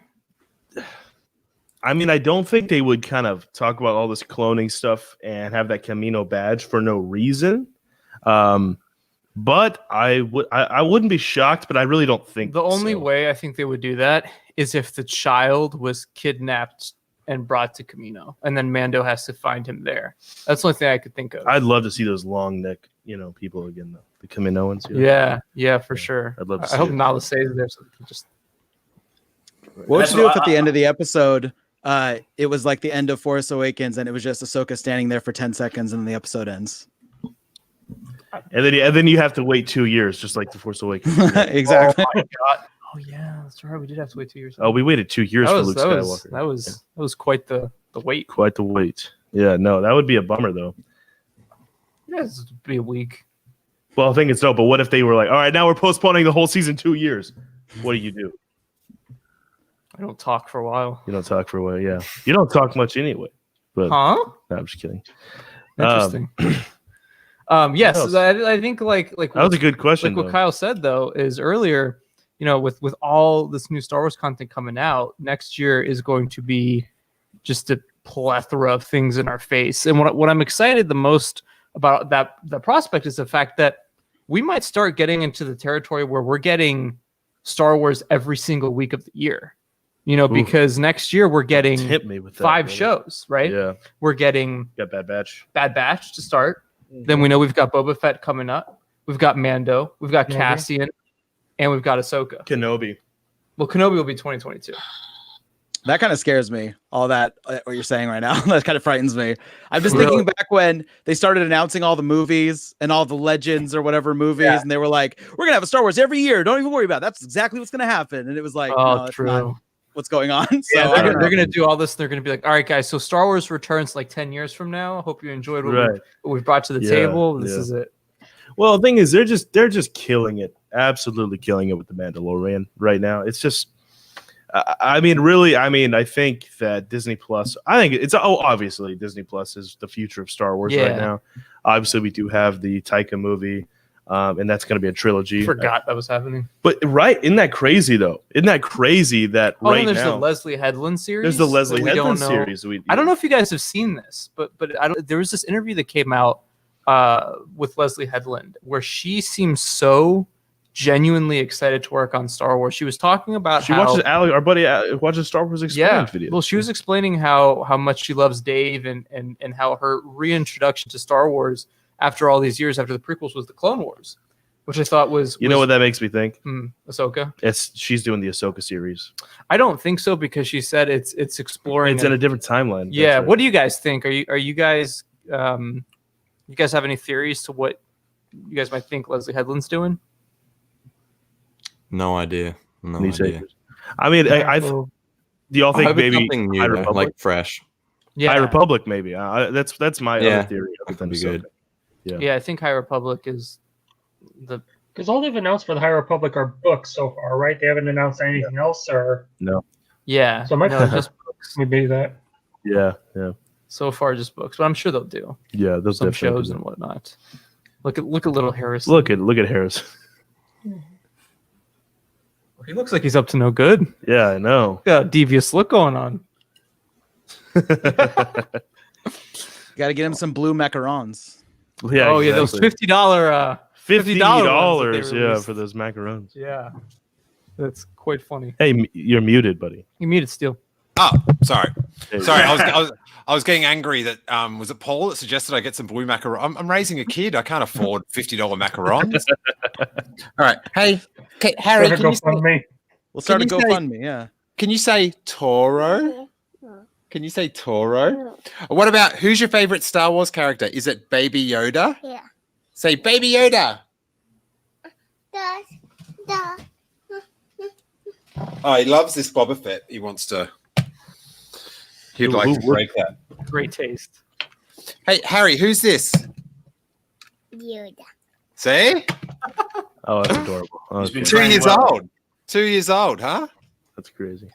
think they would kind of talk about all this cloning stuff and have that Camino badge for no reason. But I wouldn't be shocked, but I really don't think the only way I think they would do that is if the child was kidnapped and brought to Camino, and then Mando has to find him there. That's the only thing I could think of. I'd love to see those long neck, people again, the Caminoans. Yeah, for sure. I'd love to see I hope it. Nala stays there so we can just. What would you do if at the end of the episode, it was like the end of Force Awakens, and it was just Ahsoka standing there for 10 seconds, and then the episode ends? And then you have to wait 2 years, just like the Force Awakens. Exactly. Oh my God. Oh yeah, that's right. We did have to wait 2 years. Oh, we waited 2 years for Luke Skywalker. That was quite the wait. Quite the wait. Yeah, no, that would be a bummer though. Yeah, this would be a week. Well, I think it's no, but what if they were like, all right, now we're postponing the whole season 2 years? What do? I don't talk for a while. You don't talk for a while, yeah. You don't talk much anyway. But Huh? No, I'm just kidding. Interesting. Yes, I think like that was a good question. Like what Kyle said though is earlier, with all this new Star Wars content coming out, next year is going to be just a plethora of things in our face. And what I'm excited the most about the prospect is the fact that we might start getting into the territory where we're getting Star Wars every single week of the year. Because next year we're getting hit me with that, 5 brother. shows, right? Yeah. We're getting Got Bad Batch. Bad Batch to start. Then we know we've got Boba Fett coming up. We've got Mando. We've got Cassian. And we've got Ahsoka. Kenobi. Well, Kenobi will be 2022. That kind of scares me. All that what you're saying right now, that kind of frightens me. I'm just thinking back when they started announcing all the movies and all the Legends or whatever movies, and they were like, "We're gonna have a Star Wars every year. Don't even worry about it. That's exactly what's gonna happen." And it was like, Oh, no, that's true. not what's going on. So Yeah, I don't they're know. gonna do all this. They're gonna be like, "All right, guys. So Star Wars returns like 10 years from now. I hope you enjoyed what we've brought to the table. This is it." Well, the thing is, they're just killing it, absolutely killing it with the Mandalorian right now. It's just, I mean, really, I think that Disney Plus. I think it's obviously Disney Plus is the future of Star Wars right now. Obviously, we do have the Taika movie, and that's going to be a trilogy. Forgot that was happening. But isn't that crazy though? Isn't that crazy that and there's the Leslie Headland series. There's the Leslie that we Headland don't know. series. I don't know if you guys have seen this, but there was this interview that came out with Leslie Headland where she seems so genuinely excited to work on Star Wars. She was talking about our buddy watches Star Wars Explained videos. Well, she was explaining how much she loves Dave and how her reintroduction to Star Wars after all these years after the prequels was the Clone Wars, which I thought was know what that makes me think? Ahsoka. She's doing the Ahsoka series. I don't think so because she said it's exploring. It's in a different timeline. Yeah. Right. What do you guys think? Are you guys you guys have any theories to what you guys might think Leslie Headland's doing? No idea. No idea. I mean, do y'all think maybe something new, High Republic? like fresh? Yeah, High Republic maybe. That's my other theory. That'd be good. Yeah, I think High Republic is because all they've announced for the High Republic are books so far, right? They haven't announced anything else, or no. Yeah, so just books would be that. Yeah. So far, just books, but I'm sure they'll do. Yeah, they'll some definitely shows do. and whatnot. Look at little Harris. Look at Harris. He looks like he's up to no good. Yeah, I know. Got a devious look going on. Got to get him some blue macarons. Yeah. Oh yeah, those $50 $50 for those macarons. Yeah, that's quite funny. Hey, you're muted, buddy. You muted Steele. Oh, sorry. I was getting angry that was it Paul that suggested I get some blue macarons? I'm raising a kid. I can't afford $50 macarons. All right. Hey, Harry, can you say, we'll start a GoFundMe. Yeah. Can you say Toro? Can you say Toro? What about who's your favorite Star Wars character? Is it Baby Yoda? Yeah. Say Baby Yoda. Oh, he loves this Boba Fett. He wants to. He'd like to break that. Great taste. Hey, Harry, who's this? Yoda. See? Oh, that's adorable. Oh, He's been 2 years old. 2 years old, huh? That's crazy.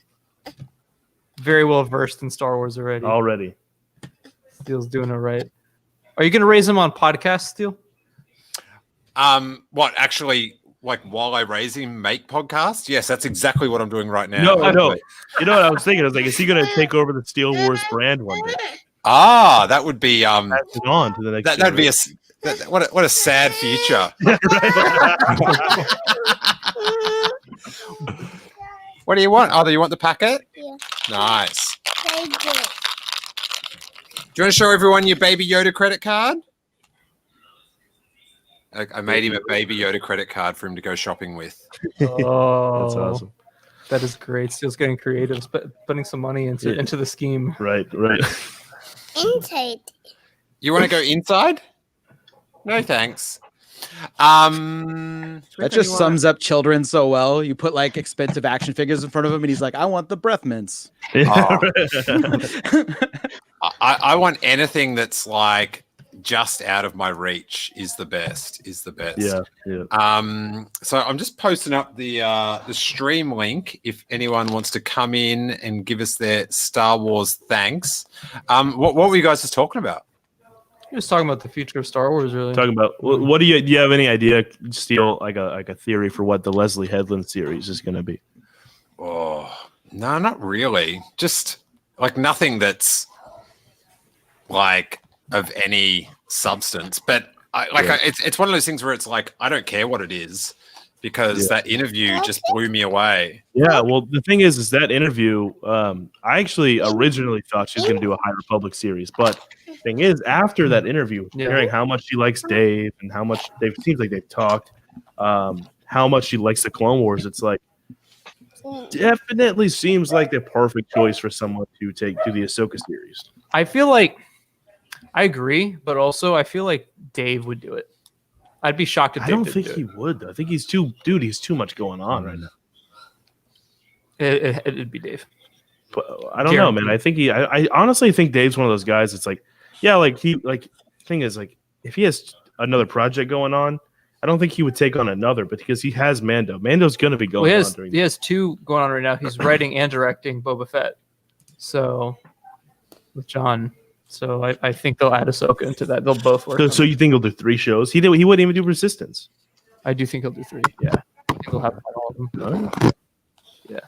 Very well versed in Star Wars already. Steele's doing it right. Are you going to raise him on podcast, Steele? What actually? Like while I raise him, make podcasts? Yes, that's exactly what I'm doing right now. No. You know what I was thinking? I was like, is he going to take over the Steele Wars brand one day? Ah, that would be Pass it on to the next. that'd be what a sad future. What do you want? Oh, do you want the packet? Yeah. Nice. They did. Do you want to show everyone your Baby Yoda credit card? I made him a Baby Yoda credit card for him to go shopping with. Oh, that's awesome. That is great. Steele's getting creative, putting some money into the scheme. Right. Inside. You want to go inside? No, thanks. That just sums up children so well. You put like expensive action figures in front of him, and he's like, "I want the breath mints." Oh. I want anything that's like just out of my reach is the best. Yeah. So I'm just posting up the stream link if anyone wants to come in and give us their Star Wars thanks. What were you guys just talking about? He was talking about the future of Star Wars, really. Talking about what do you have any idea, Steele, like a theory for what the Leslie Headland series is going to be? Oh no, not really. Just like nothing that's like of any substance. But it's one of those things where it's like I don't care what it is because that interview just blew me away. Yeah, well, the thing is that interview, I actually originally thought she was going to do a High Republic series, but the thing is, after that interview, hearing how much she likes Dave and how much it seems like they've talked, how much she likes the Clone Wars, it's like definitely seems like the perfect choice for someone to do the Ahsoka series. I feel like I agree, but also I feel like Dave would do it. I'd be shocked if Dave I don't didn't think do he it. would. I think he's too much going on right now. It'd be Dave. But I don't know, man. I think I honestly think Dave's one of those guys. It's like, yeah, thing is, like, if he has another project going on, I don't think he would take on another, but because he has Mando. Mando's going to be going on during he has 2 going on right now. He's writing and directing Boba Fett. So with John. So I think they'll add Ahsoka into that. They'll both work. So you think he'll do 3 shows? He wouldn't even do Resistance. I do think he'll do 3. Yeah. I think he'll have all of them. Yeah.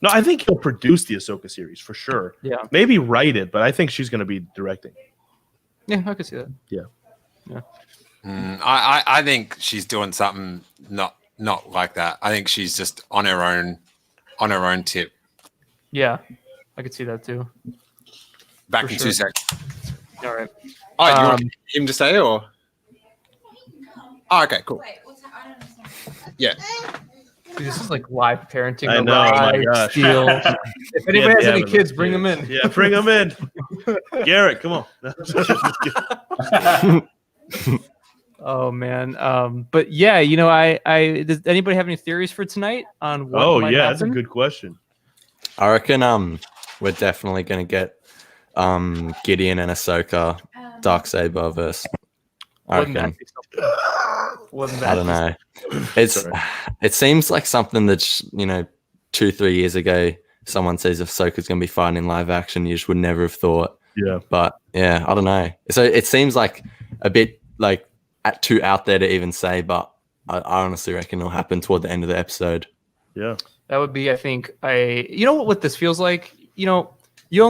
No, I think he'll produce the Ahsoka series for sure. Yeah. Maybe write it, but I think she's going to be directing. Yeah, I could see that. Yeah. Yeah. I think she's doing something not like that. I think she's just on her own tip. Yeah, I could see that too. Back For in sure. 2 seconds. All right. Oh, you want him to say or? Oh, okay, cool. Yeah. Dude, this is like live parenting. I know, my alive, gosh. Steele. If anyone has any kids, bring them in. Yeah, bring them in. Garrett, come on. Oh man. But yeah, you know, I does anybody have any theories for tonight on what Oh might yeah, happen? that's a good question. I reckon we're definitely gonna get Gideon and Ahsoka Darksaber verse. I Wouldn't that reckon. be something? Wouldn't that I don't be know. something? It's it seems like something that's 2-3 years ago someone says Ahsoka's gonna be fighting in live action, you just would never have thought. Yeah. But yeah, I don't know. So it seems like a bit like too out there to even say, but I honestly reckon it'll happen toward the end of the episode. Yeah. That would be, I think, you know what this feels like? You know, you'll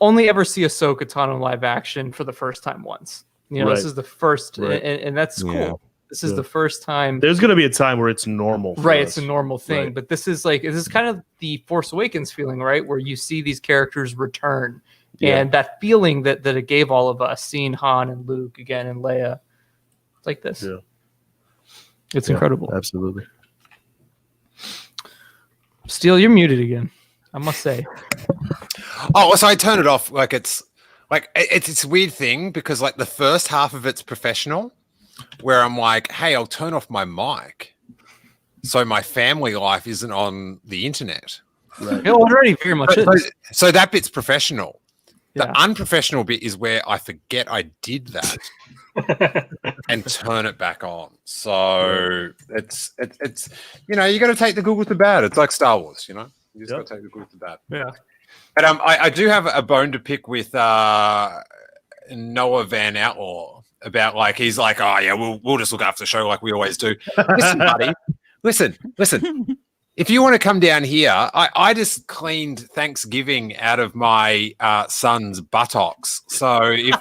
only ever see Ahsoka Tano in live action for the first time once. You know, Right. this is the first, Right. and that's cool. Yeah. This is Yeah. the first time. There's going to be a time where it's normal. For Right, us. it's a normal thing. Right. But this is kind of the Force Awakens feeling, right? Where you see these characters return. Yeah. And that feeling that it gave all of us, seeing Han and Luke again and Leia. It's like this. Yeah. It's Yeah, incredible. Absolutely. Steele, you're muted again. I must say. Oh, so I turn it off. It's a weird thing because like the first half of it's professional, where I'm like, hey, I'll turn off my mic, so my family life isn't on the internet. Right. It already very much is. So that bit's professional. Yeah. The unprofessional bit is where I forget I did that and turn it back on. So it's you got to take the good with the bad. It's like Star Wars, you just got to take the good with the bad. Yeah. But I do have a bone to pick with Noah Van Outlaw about like he's like, oh yeah, we'll just look after the show like we always do. Listen, buddy, listen. If you want to come down here, I just cleaned Thanksgiving out of my son's buttocks. So if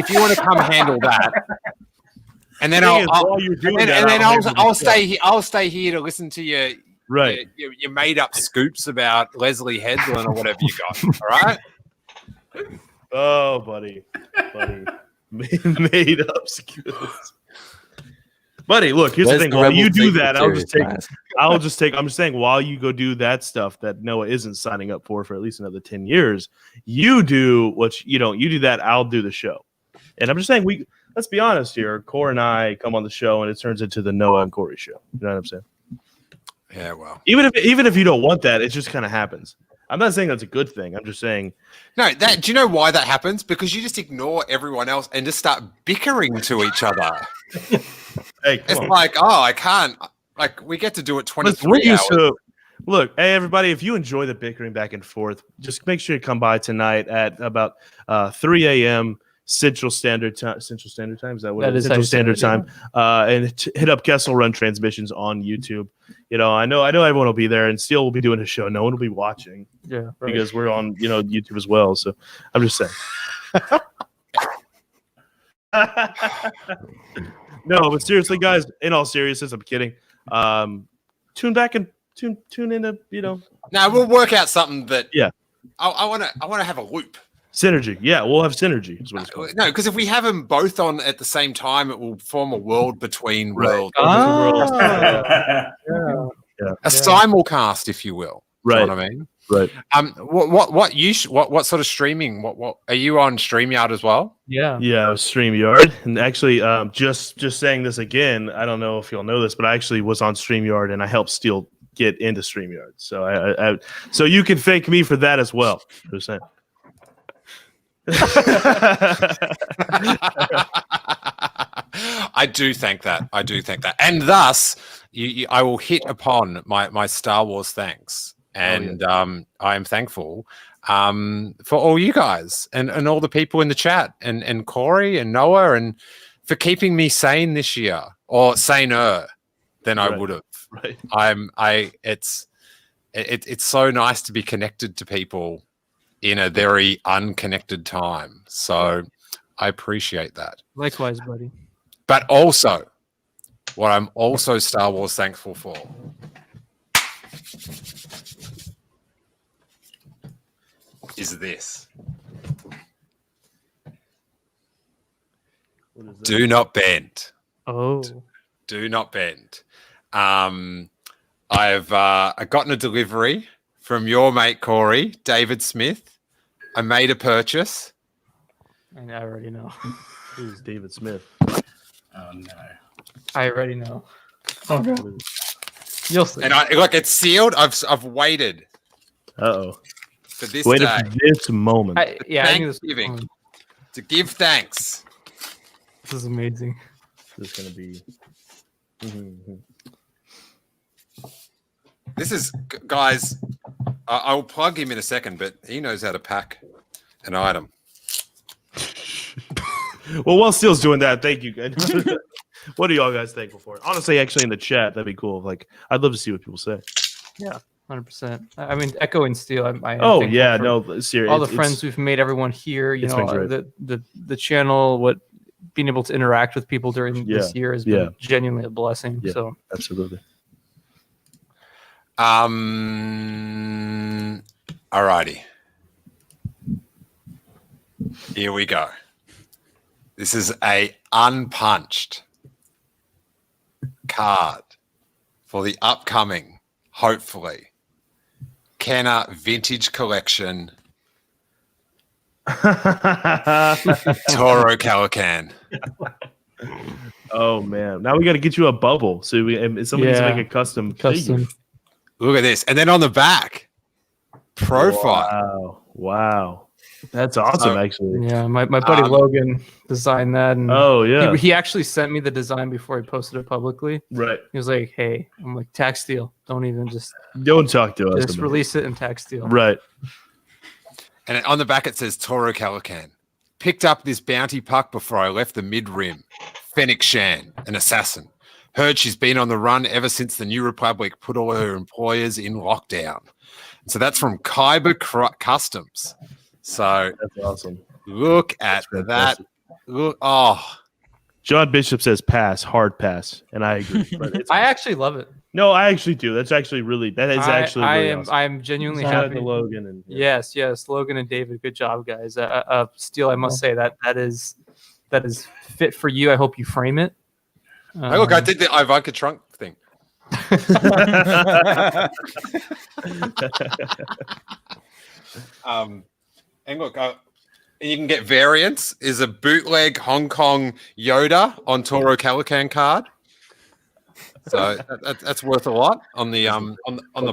you want to come handle that, and then I'll stay here to listen to your right your made up scoops about Leslie Headland or whatever you got. All right. Oh, buddy, made up scoops. Buddy, look, here's the thing. While you do that, I'm just saying, while you go do that stuff that Noah isn't signing up for at least another 10 years, you do you do that, I'll do the show. And I'm just saying, let's be honest here. Corey and I come on the show and it turns into the Noah and Corey show. You know what I'm saying? Yeah, well. Even if you don't want that, it just kind of happens. I'm not saying that's a good thing. I'm just saying. No, do you know why that happens? Because you just ignore everyone else and just start bickering to each other. Hey, it's like, oh, I can't. Like, we get to do it 23 hours. Look, hey, everybody, if you enjoy the bickering back and forth, just make sure you come by tonight at about 3 a.m. Central Standard Time. Central Standard Time? Is that what it is? Central Standard Time. And hit up Kessel Run Transmissions on YouTube. I know everyone will be there, and Steele will be doing a show. No one will be watching. Yeah, right. Because we're on, YouTube as well. So I'm just saying. No, but seriously, guys, in all seriousness, I'm kidding. Tune back and tune into, Now we'll work out something that. Yeah. I want to have a loop. Synergy. Yeah, we'll have synergy. Is what it's called. No, because if we have them both on at the same time, it will form a world between worlds. Yeah. A simulcast, if you will. Right. You know what I mean? Right. What sort of streaming? What are you on StreamYard as well? Yeah. Yeah, StreamYard. And actually, just saying this again, I don't know if you'll know this, but I actually was on StreamYard and I helped Steele get into StreamYard. So I so you can thank me for that as well. Just saying. I do think that. I do think that. And thus, I will hit upon my Star Wars thanks. And I am thankful for all you guys and all the people in the chat and Corey and Noah and for keeping me sane this year or saner than I would have. Right. It's so nice to be connected to people in a very unconnected time. So I appreciate that. Likewise, buddy. But also, what I'm also Star Wars thankful for is this. Do not bend. Oh. Do not bend. I've gotten a delivery from your mate Corey, David Smith. I made a purchase. And I already know. Who's David Smith? Oh no. I already know. Oh no. You'll see. And look, it's sealed. I've waited. Uh-oh. For this Waited day. for this moment. I knew this. Thanksgiving. To give thanks. This is amazing. This is gonna be. This is, guys. I will plug him in a second, but he knows how to pack an item. Well, while Steele's doing that, thank you guys. What are y'all guys thankful for? Honestly, actually, in the chat, that'd be cool. Like, I'd love to see what people say. Yeah, 100%. I mean, echoing Steele. I Oh thankful yeah, for no, seriously. all the friends we've made, everyone here. You it's know, been great. the channel, being able to interact with people during this year has been genuinely a blessing. Yeah, so absolutely. Alrighty. Here we go. This is a unpunched card for the upcoming, hopefully, Kenner Vintage Collection Toro Calican. Oh man! Now we got to get you a bubble. So somebody needs to make a custom. figure. Look at this, and then on the back, profile. Wow. That's awesome, actually. Yeah, my buddy Logan designed that. And he actually sent me the design before he posted it publicly. Right. He was like, "Hey," I'm like, "Tax Steele. Don't even don't talk to us. Just release it in Tax Steele." Right. And on the back it says Toro Calican. Picked up this bounty puck before I left the mid rim. Fennec Shan, an assassin. Heard she's been on the run ever since the New Republic put all her employers in lockdown. So that's from Kyber Customs. So that's awesome. Look at that. Look, John Bishop says pass, hard pass, and I agree. But I actually love it. No, I actually do. That's actually really awesome. I'm genuinely happy. To Logan and yes, Logan and David, good job, guys. Steele, I must say that is fit for you. I hope you frame it. Hey, look, I did the Ivanka Trunk thing. And look, you can get variants. Is a bootleg Hong Kong Yoda on Toro Calican card. So that's worth a lot on the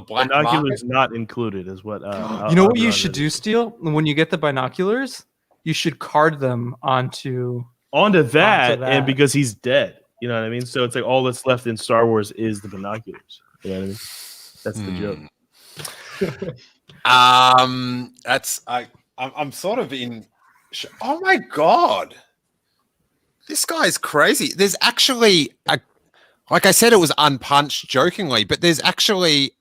black binoculars market. not included is what. You know what you should do, Steele? When you get the binoculars, you should card them onto that, and because he's dead, you know what I mean. So it's like all that's left in Star Wars is the binoculars. You know what I mean? That's the joke. I'm sort of in. Oh my god, this guy's crazy. There's actually like I said, it was unpunched jokingly, but there's actually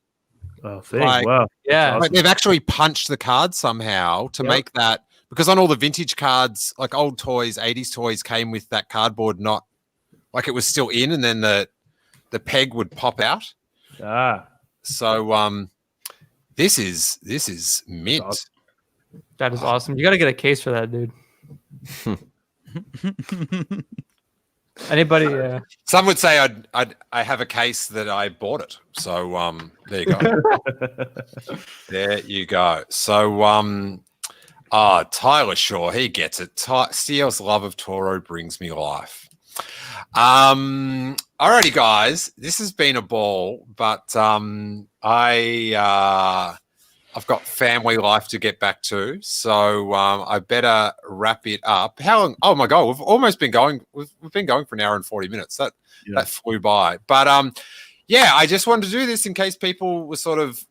wow, awesome. Like they've actually punched the card somehow to make that, because on all the vintage cards, like old toys, 80s toys came with that cardboard, not like it was still in, and then the peg would pop out. So this is mint. Awesome. That is awesome. You got to get a case for that, dude. Anybody? Some would say I have a case that I bought it. So there you go. There you go. So Tyler Shaw, he gets it. Steele's love of Toro brings me life. Alrighty, guys, this has been a ball, but I've got family life to get back to, so I better wrap it up. How long? Oh my god, we've almost been going. We've been going for an hour and 40 minutes. That flew by. But yeah, I just wanted to do this in case people were sort of,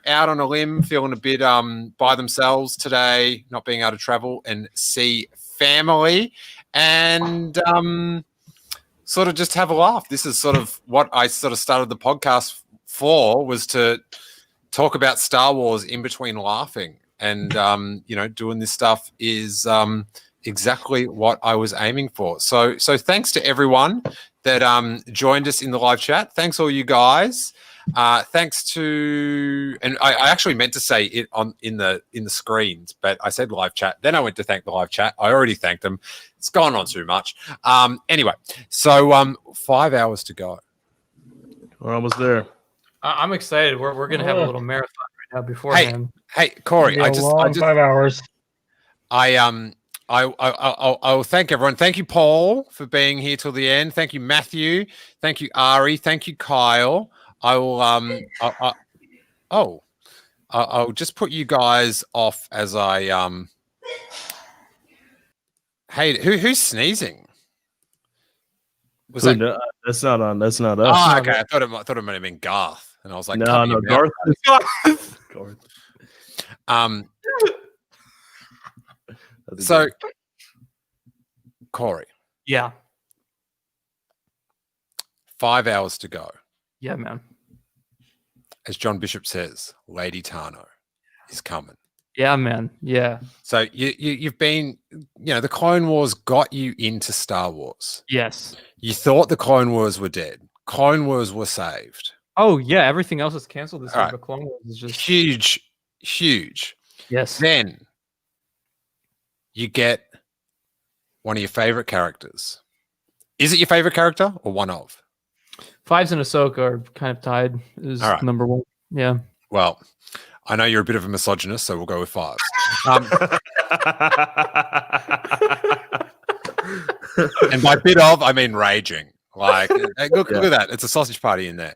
out on a limb, feeling a bit by themselves today, not being able to travel and see family, and sort of just have a laugh. This is sort of what I sort of started the podcast for, was to talk about Star Wars in between laughing, and doing this stuff is exactly what I was aiming for. So thanks to everyone that joined us in the live chat. Thanks all you guys. Thanks to, and I actually meant to say it in the screens, but I said live chat. Then I went to thank the live chat. I already thanked them. It's gone on too much. Anyway, so 5 hours to go. We're almost there. I'm excited. We're gonna have a little marathon right now beforehand. Hey, Corey, I just 5 hours. I'll thank everyone. Thank you, Paul, for being here till the end. Thank you, Matthew. Thank you, Ari. Thank you, Kyle. I will I'll just put you guys off as I Hey, who's sneezing? Was that? No, that's not on. That's not us. Oh, okay. I thought it might have been Garth. And I was like, no, Garth. Garth. So, Corey. Yeah. 5 hours to go. Yeah, man. As John Bishop says, Lady Tano is coming. Yeah, man. Yeah. So you've been, the Clone Wars got you into Star Wars. Yes. You thought the Clone Wars were dead. Clone Wars were saved. Oh yeah, everything else is canceled this year, Right. but Clone Wars is just Huge. Yes. Then you get one of your favorite characters. Is it your favorite character or one of? Fives and Ahsoka are kind of tied. Is All right. number one. Yeah. Well, I know you're a bit of a misogynist, so we'll go with fives. And by bit of, I mean raging. Like, hey, look at that. It's a sausage party in there.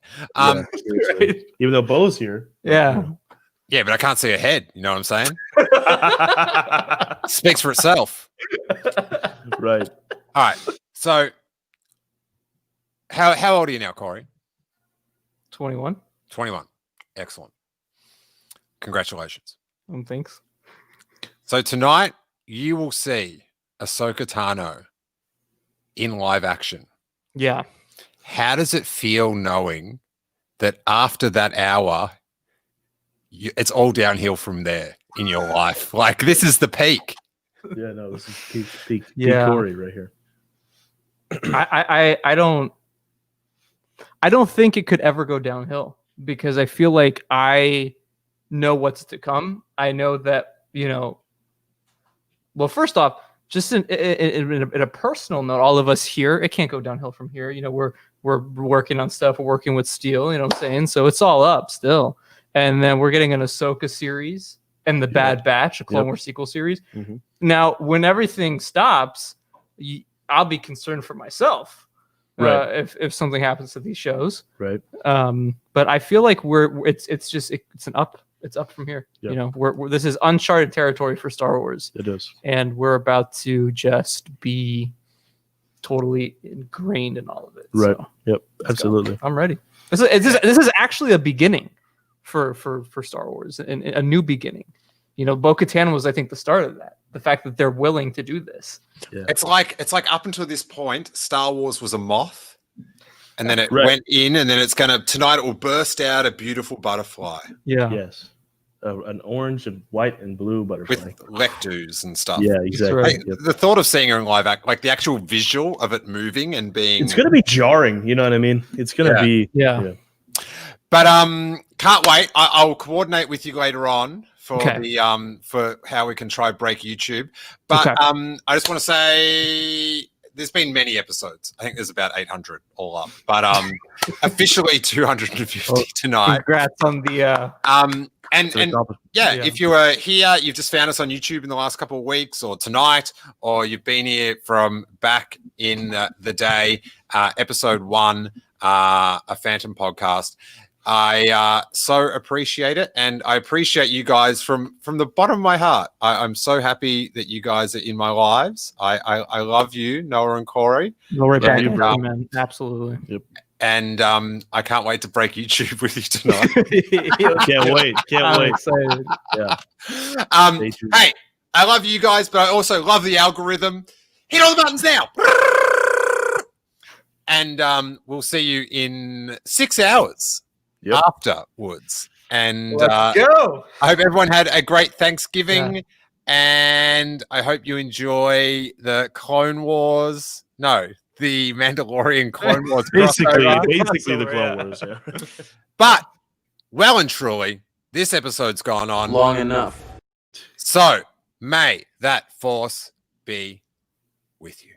Even though Bo's here. Yeah. Yeah, but I can't see her head. You know what I'm saying? Speaks for itself. Right. All right. So, how old are you now, Corey? 21. 21. Excellent. Congratulations. Thanks. So tonight you will see Ahsoka Tano in live action. Yeah. How does it feel knowing that after that hour, it's all downhill from there in your life? Like, this is the peak. Yeah, no, this is peak Yeah. Corey right here. I don't think it could ever go downhill, because I feel like I know what's to come. I know that, well, first off, just in a personal note, all of us here, it can't go downhill from here. We're working on stuff. We're working with Steele, you know what I'm saying? So it's all up still. And then we're getting an Ahsoka series and the Bad Batch, a Clone Wars sequel series. Mm-hmm. Now, when everything stops, I'll be concerned for myself. Right. If something happens to these shows. Right. But I feel like it's up from here. Yep. We're this is uncharted territory for Star Wars. It is. And we're about to just be totally ingrained in all of it. Right. So, Yep. Absolutely. I'm ready. This is actually a beginning for Star Wars, and a new beginning. Bo-Katan was, I think, the start of that. The fact that they're willing to do this. Yeah. It's like up until this point, Star Wars was a moth, and then it Right. went in, and then tonight it will burst out a beautiful butterfly. Yeah. Yes. An orange and white and blue butterfly. With lectus and stuff. Yeah, exactly. Right. Hey, the thought of seeing her in live act, like the actual visual of it moving and being, It's gonna be jarring. You know what I mean? It's gonna be. Yeah. But can't wait. I'll coordinate with you later on for Okay. the for how we can try break YouTube. But Okay. I just want to say there's been many episodes. I think there's about 800 all up. But officially 250 tonight. Congrats on the And Yeah. if you were here, you've just found us on YouTube in the last couple of weeks, or tonight, or you've been here from back in the day, episode 1, a Phantom podcast. I so appreciate it, and I appreciate you guys from the bottom of my heart. I'm so happy that you guys are in my lives. I love you, Noah and Corey. Go right back, And, man. Absolutely. Yep. And I can't wait to break YouTube with you tonight. Can't wait. Can't I'm wait. excited. Yeah. Hey, I love you guys, but I also love the algorithm. Hit all the buttons now. And we'll see you in 6 hours afterwards. And Let's go. I hope everyone had a great Thanksgiving. And I hope you enjoy the Clone Wars. No, the Mandalorian Clone Wars. Basically crossover. the Clone Wars. Yeah. But well and truly, this episode's gone on Long enough. So may that force be with you.